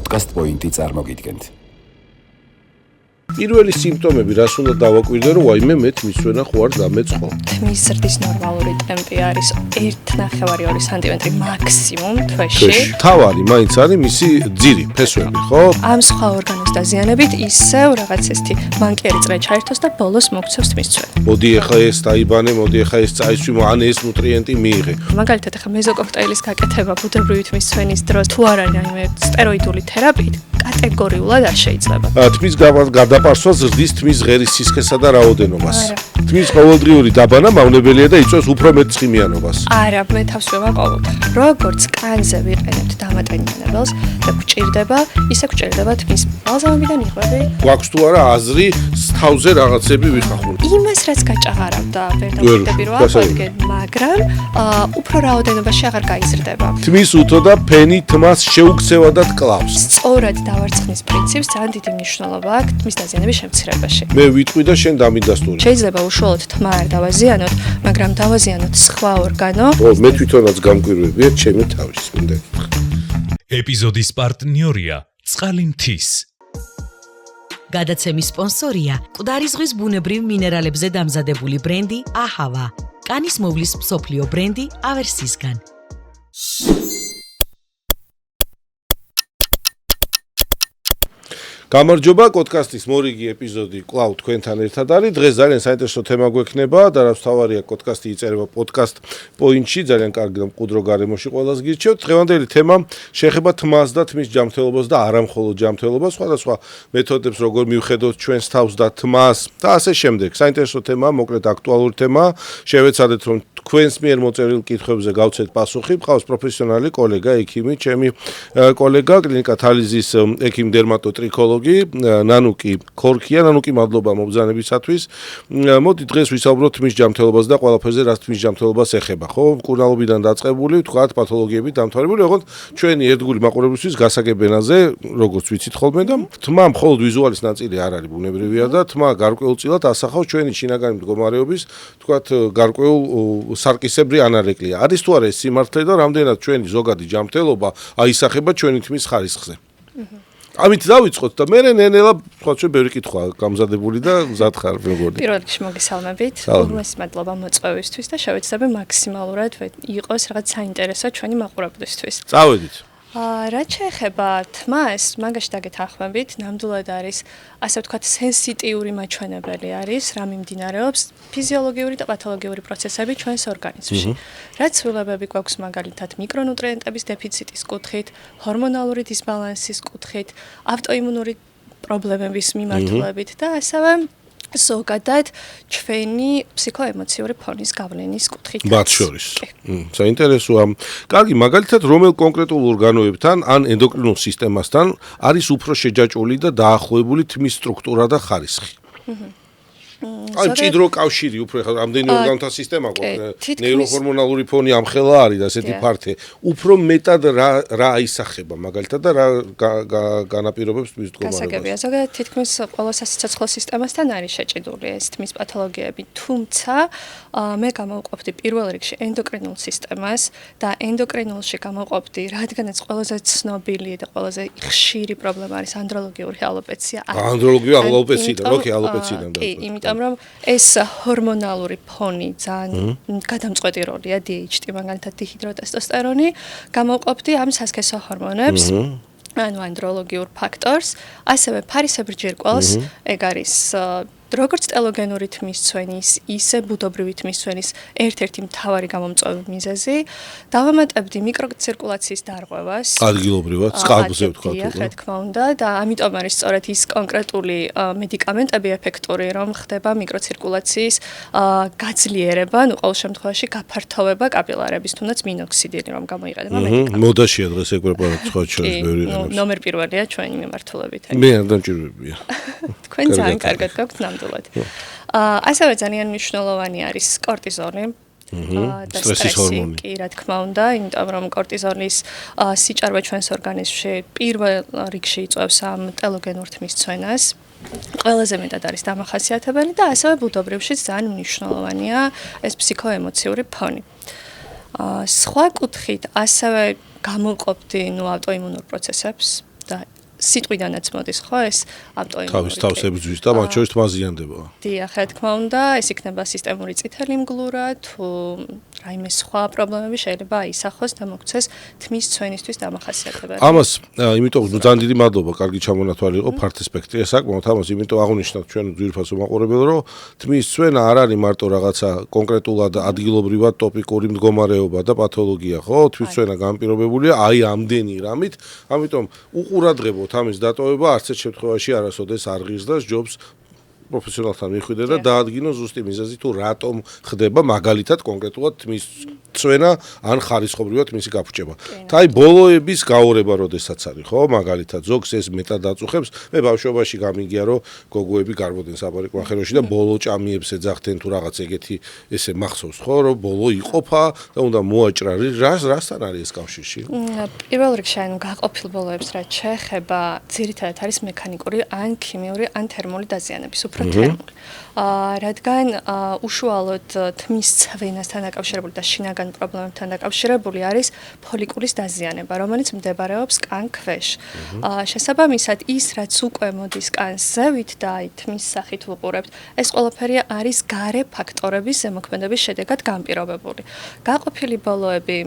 პოდკასტ პოინტი წარმოგიდგენთ. პირველი სიმპტომები რას უნდა დავაკვირდე, რომ ვაიმე მე თმისვენა ხო არ დამეწყო. თმის ზრდის ნორმალური ტემპი არის 1.5-2 სანტიმეტრი მაქსიმუმ თვეში. თავარი მაინც არის მისი ძირი, ფესვები, ხო? ამ სხვა ორგანოს დაზიანებით ისევ რაღაც ესეთი მანკიერი წრე ჩაერთოს და ბოლოს მოგცევს თმისცვენა. მოდი ახლა ეს დაიბანე, მოდი ახლა ეს წაისვი, ან ეს ნუტრიენტი მიიღე. მაგალითად ახლა მეზოკოქტეილის გაკეთება ბუნებრივი თმისცვენის დროს თუ არ არის რაიმე სტეროიდული თერაპიით კატეგორიულად არ შეიძლება. თმის გადაპარსვა ზრდის თმის ღერის სისქესა და რაოდენობას. თმის ყოველდღიური დაბანა მავნებელია და იწვევს უფრო მეტ ცხიმიანობას. არა, მე თავს ვეყავოთ. როგორც კანზე ვიყენებთ დამატენიანებელს და გვჭირდება, ისე გვჭირდება თმის ბალზამებიდან იღვები. გვაქვს თუ არა აზრი თავზე რაღაცები ვიხახულობ. იმას რაც გაჭაღარავდა ვერ დავიდები რა აღდგენ, მაგრამ უფრო რაოდენობაში აღარ გაიზრდება. თმის უთო და ფენი თმას შეუქცევა და კლავს. სწორად დავარცხნის პრინციპს ძალიან დიდი მნიშვნელობა აქვს თმის დაზიანების შემცირებაში. მე ვიტყვი და შენ დამიდასტური. შეიძლება უშუალოდ თმა არ დავაზიანოთ, მაგრამ დავაზიანოთ სხვა ორგანო. მე თვითონაც გამკვირვებია ჩემი თავის მინდა. ეპიზოდის პარტნიორია წყალი მთის. გადაცემის სპონსორია მკვდარი ზღვის ბუნებრივ მინერალებზე დამზადებული ბრენდი აჰავა. კანის მოვლის მსოფლიო ბრენდი ავერსისგან. გამარჯობა, პოდკასტის მორიგი ეპიზოდი კვლავ თქვენთან ერთად არის. დღეს ძალიან საინტერესო თემა გვექნება და რაც თავარია პოდკასტი იწერება პოდკასტ პოინტში, ძალიან კარგი და მყუდრო გარემოში ყველას გირჩევთ. დღევანდელი თემა შეეხება თმას და თმის ჯანმრთელობას და არა მხოლოდ ჯანმრთელობას, სხვადასხვა მეთოდებს როგორ მივხედოთ ჩვენს თავს და თმას და ასე შემდეგ. საინტერესო თემაა, მოკლედ აქტუალური თემაა. შევეცადეთ რომ თქვენს მიერ მოწერილ კითხვებზე გავცეთ პასუხი. მყავს პროფესიონალი კოლეგა, ექიმი, ჩემი კოლეგა, კლინიკა თალიზის ექიმ დერმატოტრიქოლოგი ნანუკი ქორქია. ნანუკი, მადლობა მობრძანებისათვის. მოდი დღეს ვისაუბროთ თმის ჯანმრთელობაზე და ყველაფერზე, რაც თმის ჯანმრთელობას ეხება, ხო? მკურნალობიდან დაწყებული, თქვათ პათოლოგიებით დამთავრებული, ოღონდ ჩვენი ერთგული მაყურებლისთვის გასაგებენაზე, როგორც ვიცით ხოლმე და თმა მხოლოდ ვიზუალის ნაწილი არ არის ბუნებრივია და თმა გარკვეულწილად ასახავს ჩვენი შინაგანი მდგომარეობის, თქვათ, გარკვეულ სარკისებრი ანარეკლია. არის თუ არა ეს სიმართლე და რამდენად ჩვენი ზოგადი ჯანმრთელობა აისახება ჩვენი თმის ხარისხზე. ამით დავიწყოთ და მე ნენელა თქვა ბევრი კითხვა გამზადებული და მზად ხარ მეგობრებო. პირველ რიგში მოგესალმებით. უმეტეს მადლობა მოწვევისთვის და შევეცდები მაქსიმალურად იყოს რაღაც საინტერესო ჩვენი მაყურებლისთვის. წავედით. რაც შეეხება თმას, მაგაში დაგეთანხმებით, ნამდვილად არის, ასე ვთქვათ, სენსიტიური მაჩვენებელი არის, რა მიმდინარეობს ფიზიოლოგიური და პათოლოგიური პროცესები ჩვენს ორგანიზმში. რაც ცვლილებები გვაქვს მაგალითად მიკრონუტრიენტების დეფიციტის კუთხით, ჰორმონალური დისბალანსის კუთხით, ავტოიმუნური პრობლემების მიმართულებით და ასევე ზოგადად ჩვენი ფსიქოემოციური ფონის გავლენის კუთხით. მათ შორის. საინტერესოა. კარგი, მაგალითად რომელ კონკრეტულ ორგანოებთან ან ენდოკრინულ სისტემასთან არის უფრო შეჯაჭვული და დაახლოებული თმის სტრუქტურა და ხარისხი? აი, მჭიდრო კავშირი უფრო ხა რამდენი ორგანოთა სისტემა გვაქვს. ნეიროჰორმონალური ფონი ამხელა არის და ასეთი ფართე. უფრო მეტად რა აისახება მაგალითად და რა განაპირობებს თმის მდგომარეობას. გასაგებია, ზოგადად თითქმის ყველა სასიცოცხლო სისტემასთან არის შეჭიდული ეს თმის პათოლოგიები, თუმცა მე გამოვყოფდი პირველ რიგში ენდოკრინულ სისტემას და ენდოკრინულში გამოვყოფდი, რადგანაც ყველაზე ცნობილი და ყველაზე ხშირი პრობლემა არის ანდროლოგიური ალოპეცია. ანდროლოგიური ალოპეციიდან, ოკეი, ალოპეციიდან და. კი, იმიტომ რომ ეს ჰორმონალური ფონი ძალიან გადამწყვეტი როლია ADHD, მაგალითად დიჰიდროტესტოსტერონი, გამოვყოფდი ამ სასქესო ჰორმონებს, ანუ ანდროლოგიურ ფაქტორს, ასევე ფარისებრ ჯირკვალს, ეგ არის როგორც ტელოგენური თმისცვენის, ისე ბუდობრივი თმისცვენის ერთ-ერთი მთავარი გამომწვევი მიზეზი. დავამატებდი მიკროცირკულაციის დარღვევას. ადგილობრივად, წყალზე ვთქვათ. რა თქმა უნდა, და ამიტომ არის სწორედ ის კონკრეტული მედიკამენტები ეფექტური, რომ ხდება მიკროცირკულაციის გაძლიერება, ნუ ყოველ შემთხვევაში გაფართოვება კაპილარების, თუნდაც მინოქსიდი რომ გამოიყენება მედიკამენტი. მოდაშია დღეს ეგ პრეპარატი სხვა შორის ბევრი რამე. ნომერ პირველია ჩვენი მიმართულებით. მე არ დამჭირვებია. თქვენ ძალიან კარგად გაქვთ ნამდვილად. ასევე ძალიან მნიშვნელოვანი არის კორტიზოლი. და სტრესი, კი, რა თქმა უნდა, იმიტომ რომ კორტიზოლის სიჭარბე ჩვენს ორგანიზმში პირველ რიგში იწვევს ამ ტელოგენურ თმისცვენას. ყველაზე მეტად არის დამახასიათებელი და ასევე ბუდობრივშიც ძალიან მნიშვნელოვანია ეს ფსიქოემოციური ფონი. სხვა კუთხით ასევე გამოვყოფდი ავტოიმუნურ პროცესებს. და სიტყვიდანაც მოდის ხო ეს ავტოიმუნიტეტი. თავს ებრძვის და მათ შორის თმაზიანდება. დიახ, რა თქმა უნდა, ეს იქნება სისტემური წითელი მგლურა, თუ რაიმე სხვა პრობლემები შეიძლება აისახოს და მოქცეს თმის ცვენისთვის დამახასიათებელი. ამას, იმიტომ ძალიან დიდი მადლობა, კარგი ჩამონათვალი იყო, ფართო სპექტრია საკმაოდ ამას, იმიტომ აღნიშნავთ ჩვენ ძვირფასო მაყურებელს, რომ თმის ცვენა არ არის მარტო რაღაცა კონკრეტულად ადგილობრივად ტოპიკური მდგომარეობა და პათოლოგია, ხო? თმის ცვენა განპირობებულია აი ამდენი რამით, ამიტომ უყურადღებოთ ამის დატოვება არც ერთ შემთხვევაში არასოდეს არ ღირს და ჯობს პროფესიონალთან მიხვიდე და დაადგინო ზუსტი მიზეზი თუ რატომ ხდება მაგალითად კონკრეტულად თმის ცვენა ან ხარისხობრივად მისი გაფრჩება. აი ბოლოების გაორება როდესაც არის, ხო? მაგალითად ზოგს ეს მეტად აწუხებს. მე ბავშვობაში გამიგია რომ გოგოები გარბოდნენ საპარიკმახეროში და ბოლო ჭამიებს ეძახდნენ თუ რაღაც ეგეთი ესე მახსოვს, ხო? რომ ბოლო იყოფა და უნდა მოაჭრა. რასთან არის ეს კავშირში? პირველ რიგში ანუ გაყოფილ ბოლოებს რაც შეეხება, ძირითადად არის მექანიკური ან ქიმიური ან თერმული დაზიანების თერმული. რადგან უშუალოდ თმის ცვენასთან დაკავშირებული და შინაგან პრობლემებთან დაკავშირებული არის ფოლიკულის დაზიანება, რომელიც მდებარეობს კან ქვეშ. შესაბამისად, ის რაც უკვე მოდის კანს ზევით და აი თმის სახით ვუყურებთ, ეს ყველაფერი არის გარე ფაქტორების ზემოქმედების შედეგად განპირობებული. გაყოფილი ბოლოები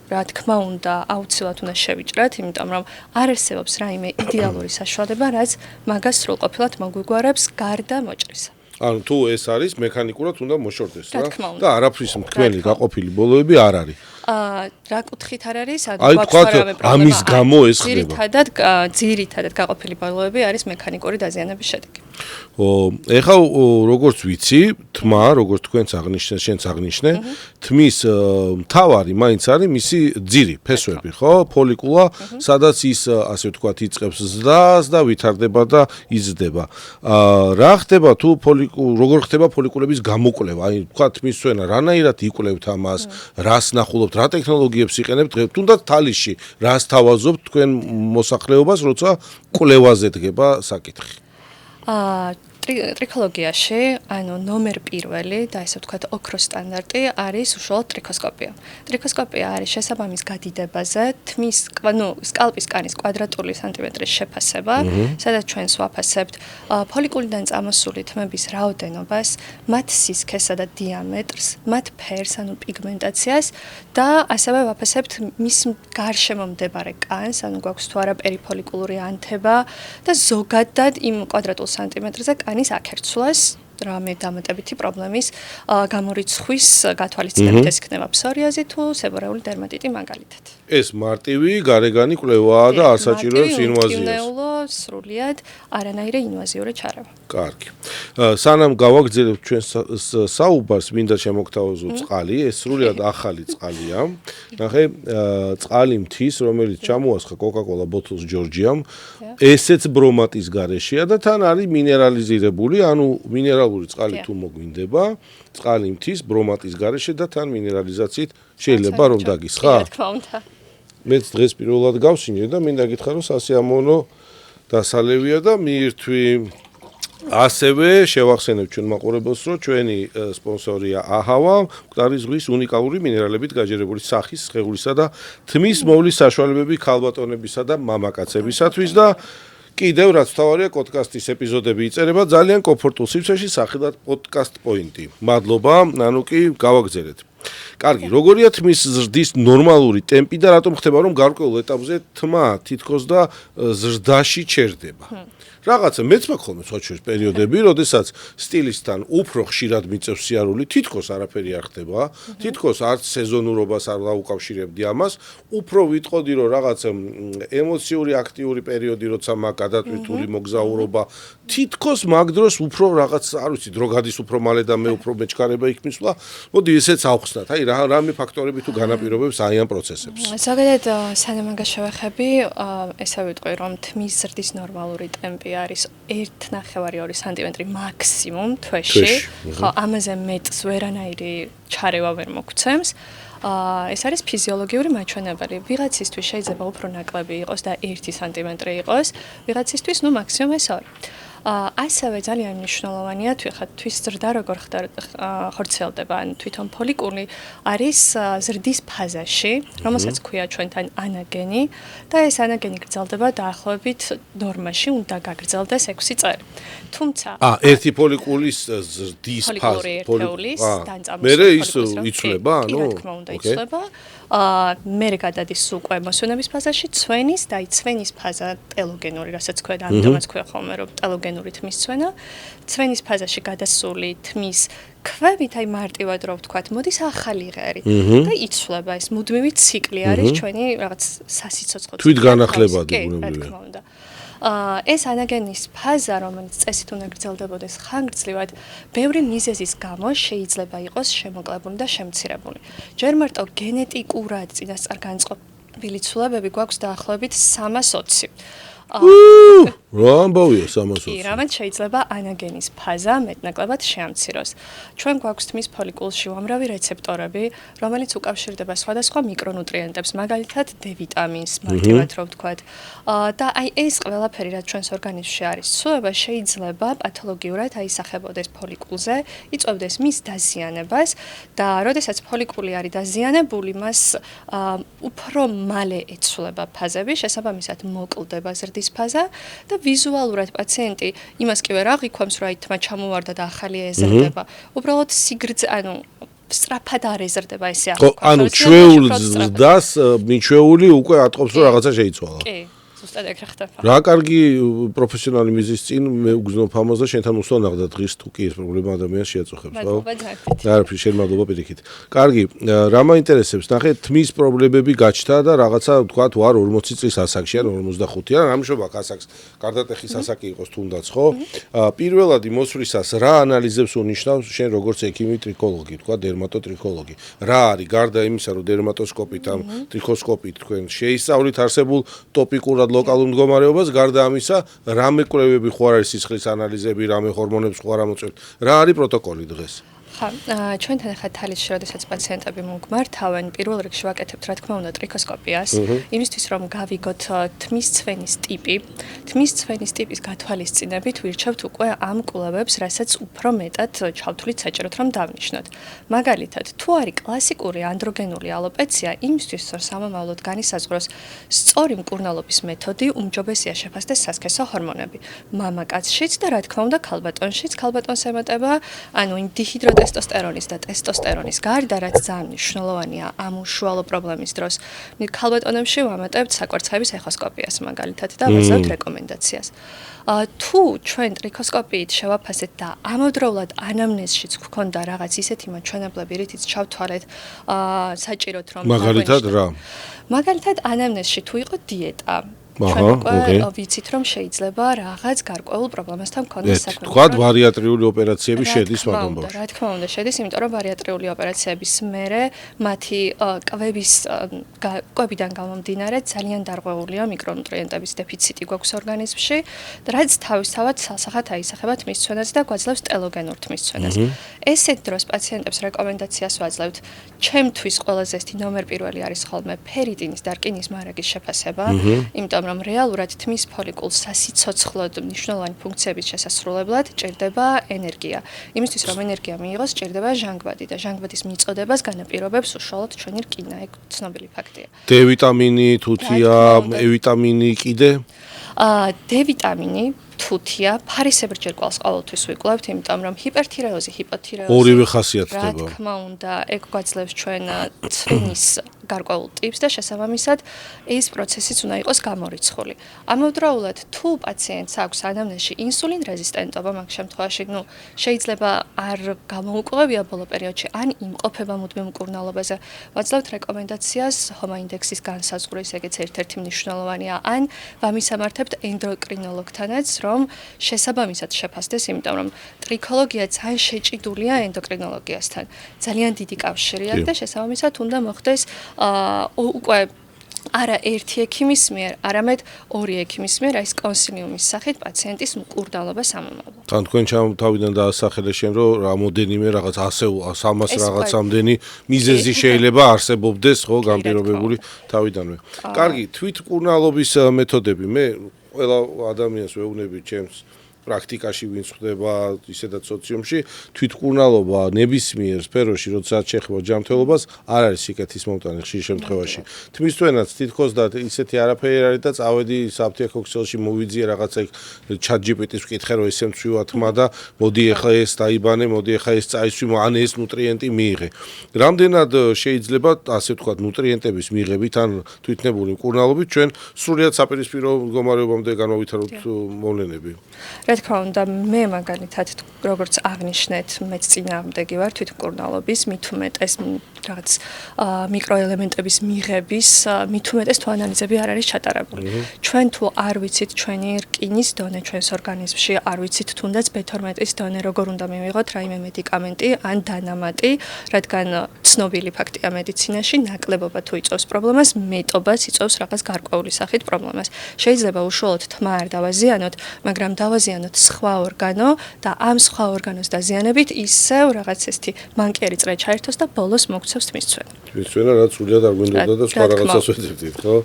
რა თქმა უნდა, აუცილებლად უნდა შევიჭრათ, იმიტომ რომ არ არსებობს რაიმე იდეალური საშუალება, რაც მაგას სრულყოფილად მოგვიგوارებს გარდა მოჭრისა. ანუ თუ ეს არის მექანიკურად უნდა მოშორდეს რა რა თქმა უნდა. და არაფრის მქმელი გაყოფილი ბოლოები არ არის. რა კუთხით არ არის? აი თქვათ ამის გამო ეს ხდება. ძირითადად გაყოფილი ბოლოები არის მექანიკური დაზიანების შედეგი. ეხლა როგორც ვიცი, თმა, როგორც თქვენც აღნიშნე, შენც აღნიშნე, თმის მთავარი მაინც არის მისი ძირი, ფესვები, ხო? ფოლიკულა, სადაც ის ასე ვთქვათ, იწყებს ზრდას და ვითარდება და იზრდება. რა ხდება თუ როგორ ხდება ფოლიკულების გამოკვლევა? აი, ვთქვათ, თმის ცვენა, რანაირად იკვლევთ ამას, რას ნახულობთ, რა ტექნოლოგიებს იყენებთ, თუნდაც თალიში, რას თავაზობთ თქვენ მოსახლეობას, როცა კვლევაზე დგება საკითხი? ტრიქოლოგიაში, ანუ ნომერ პირველი და ესე ვთქვათ, ოქროს სტანდარტი არის უშუალოდ ტრიქოსკოპია. ტრიქოსკოპია არის შესაბამის გადიდებაზე თმის, სკალპის კანის კვადრატული სანტიმეტრის შეფასება, სადაც ჩვენ ვაფასებთ ფოლიკულიდან წამოსული თმების რაოდენობას, მათ სისქესა და დიამეტრს, მათ ფერს, ანუ პიგმენტაციას და ასევე ვაფასებთ მის გარშემო მდებარე კანს, ანუ გვაქვს თუ არა პერიფოლიკულური ანთება და ზოგადად იმ კვადრატულ სანტიმეტრზე კანის აკერცვლას რამე დამატებითი პრობლემის გამორიცხვის გათვალისწინებით ეს იქნება ფსორიაზი თუ სებორეული დერმატიტი მაგალითად. ეს მარტივი გარეგანი კვლევაა და არ საჭიროებს ინვაზიას. მარტივი სრულიად არანაირი ინვაზიური ჩარევა. კარგი. სანამ გავაგრძელებთ ჩვენ საუბარს, მინდა შემოგთავაზო წყალი, ეს სრულიად ახალი წყალია. ნახე, წყალი მთის, რომელიც ჩამოასხა Coca-Cola ბოთლს ჯორჯიამ, ესეც ბრომატის გარეშეა და თან არის მინერალიზირებული, ანუ მინერალური წყალი თუ მოგვინდება, წყალი მთის ბრომატის გარეშე და თან მინერალიზაციით შეიძლება რომ დაგისხა? რა თქმა უნდა. მეც დღეს პირველად გავსინჯე და მინდა გითხრა რომ სასიამოვნო დასალევია და მიირთვი. ასევე შევახსენებ ჩვენ მაყურებელს, რომ ჩვენი სპონსორია აჰავა, მკვდარი ზღვის უნიკალური მინერალებით გაჯერებული სახის, სხეულისა და თმის მოვლის საშუალებები ქალბატონებისა და მამაკაცებისათვის და კიდევ რაც თავარია პოდკასტის ეპიზოდები იწერება ძალიან კომფორტულ სივრცეში სახელად პოდკასტ პოინტი. მადლობა, ნანუკი, გავაგრძელეთ. კარგი, როგორია თმის ზრდის ნორმალური ტემპი და რატომ ხდება რომ გარკვეულ ეტაპზე თმა თითქოს და ზრდაში ჩერდება? რაღაცა მეც მაქვს ხოლმე სხვადასხვა პერიოდები, როდესაც სტილისთან უფრო ხშირად მიწევს სიარული, თითქოს არაფერი არ ხდება, თითქოს არც სეზონურობას არ დაუკავშირებდი ამას, უფრო ვიტყოდი რომ რაღაც ემოციური აქტიური პერიოდი როცა მაქვს გადატვირთული მოგზაურობა, თითქოს მაგ დროს უფრო რაღაც, არ ვიცი, დრო გადის უფრო მალე და მე უფრო მეჩქარება იქ მისვლა, მოდი ესეც ავხსნათ, აი რამე ფაქტორები თუ განაპირობებს აი ამ პროცესებს. ზოგადად სანამ მაგას შევეხები, ესე ვიტყვი რომ თმის ზრდის ნორმალური ტემპი არის 1.5-2 სანტიმეტრი მაქსიმუმ თვეში. ხო, ამაზე მეტს ვერანაირი ჩარევა ვერ მოგცემს. ეს არის ფიზიოლოგიური მაჩვენებელი. ვიღაცისთვის შეიძლება უფრო ნაკლები იყოს და 1 სანტიმეტრი იყოს, ვიღაცისთვის ნუ მაქსიმუმ ეს 2. ასევე ძალიან მნიშვნელოვანია თვის ზრდა როგორ ხორციელდება, ან თვითონ ფოლიკული არის ზრდის ფაზაში, რომელსაც ქვია ჩვენთან ანაგენი და ეს ანაგენი გრძელდება დაახლოებით ნორმაში, უნდა გაგრძელდეს 6 წელი. თუმცა ერთი ფოლიკულის ზრდის ფაზა, ფოლიკულის მერე ის იცვლება, ანუ რა თქმა უნდა იცვლება. მერე გადადის უკვე მოსვენების ფაზაში, ცვენის და ცვენის ფაზა ტელოგენური, რასაც ქვია, ამიტომაც ქვია ხოლმე, რომ ტელოგენური თმის ცვენა, ცვენის ფაზაში გადასული თმის ქვევით, აი მარტივად რო ვთქვათ, მოდის ახალი ღერი და იცვლება, ეს მუდმივი ციკლი არის ჩვენი რაღაც სასიცოცხლო ციკლი. თვითგანახლებადი რა თქმა უნდა. ეს ანაგენის ფაზა, რომელიც წესით უნდა გრძელდებოდეს ხანგრძლივად, ბევრი მიზეზის გამო შეიძლება იყოს შემოკლებული და შემცირებული. ჯერ მარტო გენეტიკურად წინასწარ განწყობილი ცვლილებები გვაქვს დაახლოებით 320. რა ამბავია 320? კი, რამაც შეიძლება ანაგენის ფაზა მეტნაკლებად შეამციროს. ჩვენ გვაქვს თმის ფოლიკულში უამრავი რეცეპტორები, რომელიც უკავშირდება სხვადასხვა მიკრონუტრიენტებს, მაგალითად D ვიტამინს, მარტივად რო ვთქვათ. და აი ეს ყველაფერი, რაც ჩვენს ორგანიზმში არის ცვლილება, შეიძლება პათოლოგიურად აისახებოდეს ფოლიკულზე, იწვევდეს მის დაზიანებას და როდესაც ფოლიკული არის დაზიანებული, მას უფრო მალე ეცვლება ფაზები, შესაბამისად მოკლდება ზრდის ფაზა და ვიზუალურად პაციენტი იმას კი ვერ აღიქვამს, რომ აი თმა ჩამოვარდა და ახალი ეზრდება. უბრალოდ სიგრძე, ანუ სწრაფად არ ეზრდება ესე აღიქვამს. ანუ ჩვეულ ზრდას მიჩვეული უკვე ატყობს, რომ რაღაცა შეიცვალა. კი. ზუსტად ეგ ხდება. რა კარგი პროფესიონალი მიზის წინ მე უგზნობ ამას და შენთან უსვანაღდა დღის თუ კი ეს პრობლემა ადამიანს შეაწუხებს, ხო? არაფერი, შენ მადლობა პირიქით. კარგი, რა მაინტერესებს, ნახე, თმის პრობლემები გაჩნდა და რაღაცა ვთქვათ, ვარ 40 წლის ასაკში ან 45 ან ამჟამად ასაკს გარდატეხის ასაკი იყოს თუნდაც, ხო? პირველად მოსვლისას რა ანალიზებს უნიშნავს შენ როგორც ექიმი ტრიქოლოგი, ვთქვათ, დერმატოტრიქოლოგი? რა არის გარდა იმისა, რომ დერმატოსკოპით ამ ტრიქოსკოპით თქვენ შეისწავლით არსებულ ტოპიკურად ლოკალურ მდგომარეობას, გარდა ამისა, რამე კვლევები ხო არის სისხლის ანალიზები, რამე ჰორმონებს ხო არ ამოწევთ? რა არის პროტოკოლი დღეს? ხა, ჩვენთან ახლა თალისში, როდესაც პაციენტები მოგმართავენ, პირველ რიგში ვაკეთებთ, რა თქმა უნდა, ტრიქოსკოპიას, იმისთვის, რომ გავიგოთ თმის ცვენის ტიპი. თმის ცვენის ტიპის გათვალისწინებით ვირჩევთ უკვე ამ კვლევებს, რასაც უფრო მეტად ჩავთვლით საჭიროდ, რომ დავნიშნოთ. მაგალითად, თუ არის კლასიკური ანდროგენული ალოპეცია, იმისთვის, რომ სამომავლოდ განისაზღვროს სწორი მკურნალობის მეთოდი, უმჯობესია შეფასდეს სასქესო ჰორმონები. მამაკაცშიც და რა თქმა უნდა, ქალბატონშიც, ქალბატონს ემატება, ანუ იმ დიჰიდროტესტოსტერონის და ტესტოსტერონის გარდა, რაც ძალიან მნიშვნელოვანია ამ უშუალო პრობლემის დროს, ქალბატონებში ვამატებთ საკვერცხების ეხოსკოპიას მაგალითად და ვაძლევთ რეკომენდაციას. თუ ჩვენ ტრიქოსკოპიით შევაფასეთ და ამავდროულად ანამნეზშიც გვქონდა რაღაც ისეთი მაჩვენებლები, რითიც ჩავთვალეთ, საჭიროთ რომ მაგალითად რა? მაგალითად ანამნეზში თუ იყო დიეტა, ჩვენ ვიცით რომ შეიძლება რაღაც გარკვეულ პრობლემასთან მქონდეს საქმე. თქვათ ბარიატრიული ოპერაციები შედის მაგ ამბავში. რა თქმა უნდა შედის, იმიტომ რომ ბარიატრიული ოპერაციების მერე მათი კვებიდან გამომდინარე ძალიან დარღვეულია მიკრონუტრიენტების დეფიციტი გვაქვს ორგანიზმში, რაც თავისთავად სასახად აისახება თმის ცვენას და გვაძლევს ტელოგენურ თმის ცვენას. ესეთ დროს პაციენტებს რეკომენდაციას ვაძლევთ, ჩემთვის ყველაზე ესეთი ნომერ პირველი არის ხოლმე ფერიტინის და რკინის მარაგის შეფასება, იმიტომ რომ რეალურად თმის ფოლიკულს სასიცოცხლოდ მნიშვნელოვანი ფუნქციების შესასრულებლად ჭირდება ენერგია. იმისთვის რომ ენერგია მიიღოს, ჭირდება ჟანგბადი და ჟანგბადის მიწოდებას განაპირობებს უშუალოდ ჩვენი რკინა, ეგ ცნობილი ფაქტია. D ვიტამინი, თუთია, E ვიტამინი კიდე? D ვიტამინი თუთია, ფარისებრ ჯერკვალს ყოველთვის ვიკვლევთ, იმიტომ რომ ჰიპერთირეოზი, ჰიპოთირეოზი ორივე ხასიათდება. რა თქმა უნდა, ეგ გვაძლევს ჩვენ ცვენის გარკვეულ ტიპს და შესაბამისად ეს პროცესიც უნდა იყოს გამორიცხული. ამავდროულად, თუ პაციენტს აქვს ანამნეზში ინსულინ რეზისტენტობა, მაგ შემთხვევაში, შეიძლება არ გამოუკლევია ბოლო პერიოდში, ან იმყოფება მუდმივ მკურნალობაზე. ვაძლევთ რეკომენდაციას ჰომოინდექსის განსაზღვრის, ეგეც ერთ-ერთი მნიშვნელოვანია, ან ვამისამართებთ ენდოკრინოლოგთანაც, რომ შესაბამისად შეფასდეს, იმიტომ რომ ტრიქოლოგია ძალიან შეჭიდულია ენდოკრინოლოგიასთან. ძალიან დიდი კავშირი აქვს და შესაბამისად უნდა მოხდეს უკვე არა ერთი ექიმის მიერ, არამედ ორი ექიმის მიერ ეს კონსილიუმის სახით პაციენტის მკურნალობა სამომავლოდ. თან თქვენ თავიდან დაასახელე შენ, რომ რამოდენიმე რაღაც 300 რაღაცამდენი მიზეზი შეიძლება არსებობდეს, ხო, განპირობებული თავიდანვე. კარგი, თვითმკურნალობის მეთოდები, მე ყველა ადამიანს ვეუბნები ჩემს პრაქტიკაში ვინც ხდება ისედაც სოციუმში თვითმკურნალობა ნებისმიერ სფეროში როდესაც შეეხება ჯანმრთელობას არ არის სიკეთის მომტანი ხშირ შემთხვევაში თმისთვენაც თითქოს და ისეთი არაფერი არის და წავედი საფთიაქო ქსელში მოვიძიე რაღაცა ChatGPT-ს ვკითხე რომ ესე მცვივა თმა და მოდი ეხლა ეს დაიბანე მოდი ეხლა ეს წაისვი ან ეს ნუტრიენტი მიიღე რამდენად შეიძლება ასე ვთქვათ ნუტრიენტების მიღებით ან თვითნებური მკურნალობით ჩვენ სრულიად საპირისპირო მდგომარეობამდე განავითაროთ მოვლენები რა თქმა უნდა მე მაგალითად როგორც აღნიშნეთ მეც წინააღმდეგი ვარ თვითმკურნალობის მით უმეტეს რაღაც მიკროელემენტების მიღების მით უმეტეს თუ ანალიზები არ არის ჩატარებული ჩვენ თუ არ ვიცით ჩვენი რკინის დონე ჩვენს ორგანიზმში არ ვიცით თუნდაც B12-ის დონე როგორ უნდა მივიღოთ რაიმე მედიკამენტი ან დანამატი რადგან ცნობილი ფაქტია მედიცინაში ნაკლებობა თუ იწვევს პრობლემას მეტობას იწვევს რაღაც გარკვეული სახით პრობლემას შეიძლება უშუალოდ თმა არ დავაზიანოთ მაგრამ დავაზიანოთ სხვა ორგანო და ამ სხვა ორგანოს დაზიანებით ისევ რაღაც ესეთი მანკიერი წრე ჩაერთოს და ბოლოს მოგცევს თმისცვენა. თმისცვენა რაც სულიად არ გვინდოდა და სხვა რაღაცას ვეძებდით, ხო?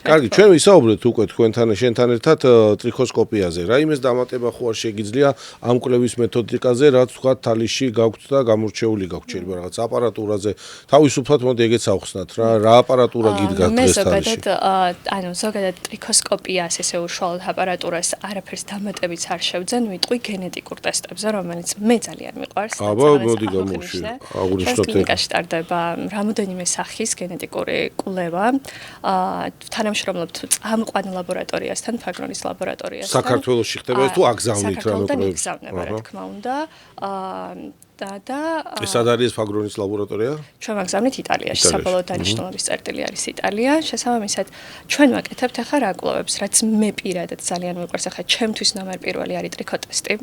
კარგი, ჩვენ ვისაუბრეთ უკვე თქვენთან შენთან ერთად ტრიქოსკოპიაზე. რა იმეს დამატება ხო არ შეგიძლია ამ კვლევის მეთოდიკაზე, რაც თქვა თალიში გაგვთ და გამორჩეული გაგვთ შეიძლება რაღაც აპარატურაზე. თავისუფლად მოდი ეგეც ავხსნათ რა, რა აპარატურა გიდგათ დღეს თალიში. ანუ ზოგადად ტრიქოსკოპიას ესე უშუალოდ აპარატურას არაფერს დამატებიც არ შევძენ, ვიტყვი გენეტიკურ ტესტებზე, რომელიც მე ძალიან მიყვარს. აბა, მოდი გამოვში. აღნიშნოთ ეგ. კლინიკაში ტარდება რამოდენიმე სახის გენეტიკური კვლევა. თანამშრომლობთ წამყვან ლაბორატორიასთან, ფაგრონის ლაბორატორიასთან. საქართველოში ხდება ეს თუ აგზავნით რამე კვლევა? აგზავნება, რა თქმა უნდა. და ეს სად არის ფაგრონის ლაბორატორია? ჩვენ ვაგზავნით იტალიაში, საბოლოო დანიშნულების წერტილი არის იტალია. შესაბამისად, ჩვენ ვაკეთებთ ახლა რა კვლევებს, რაც მე პირადად ძალიან მიყვარს, ახლა ჩემთვის ნომერ პირველი არის ტრიქოტესტი,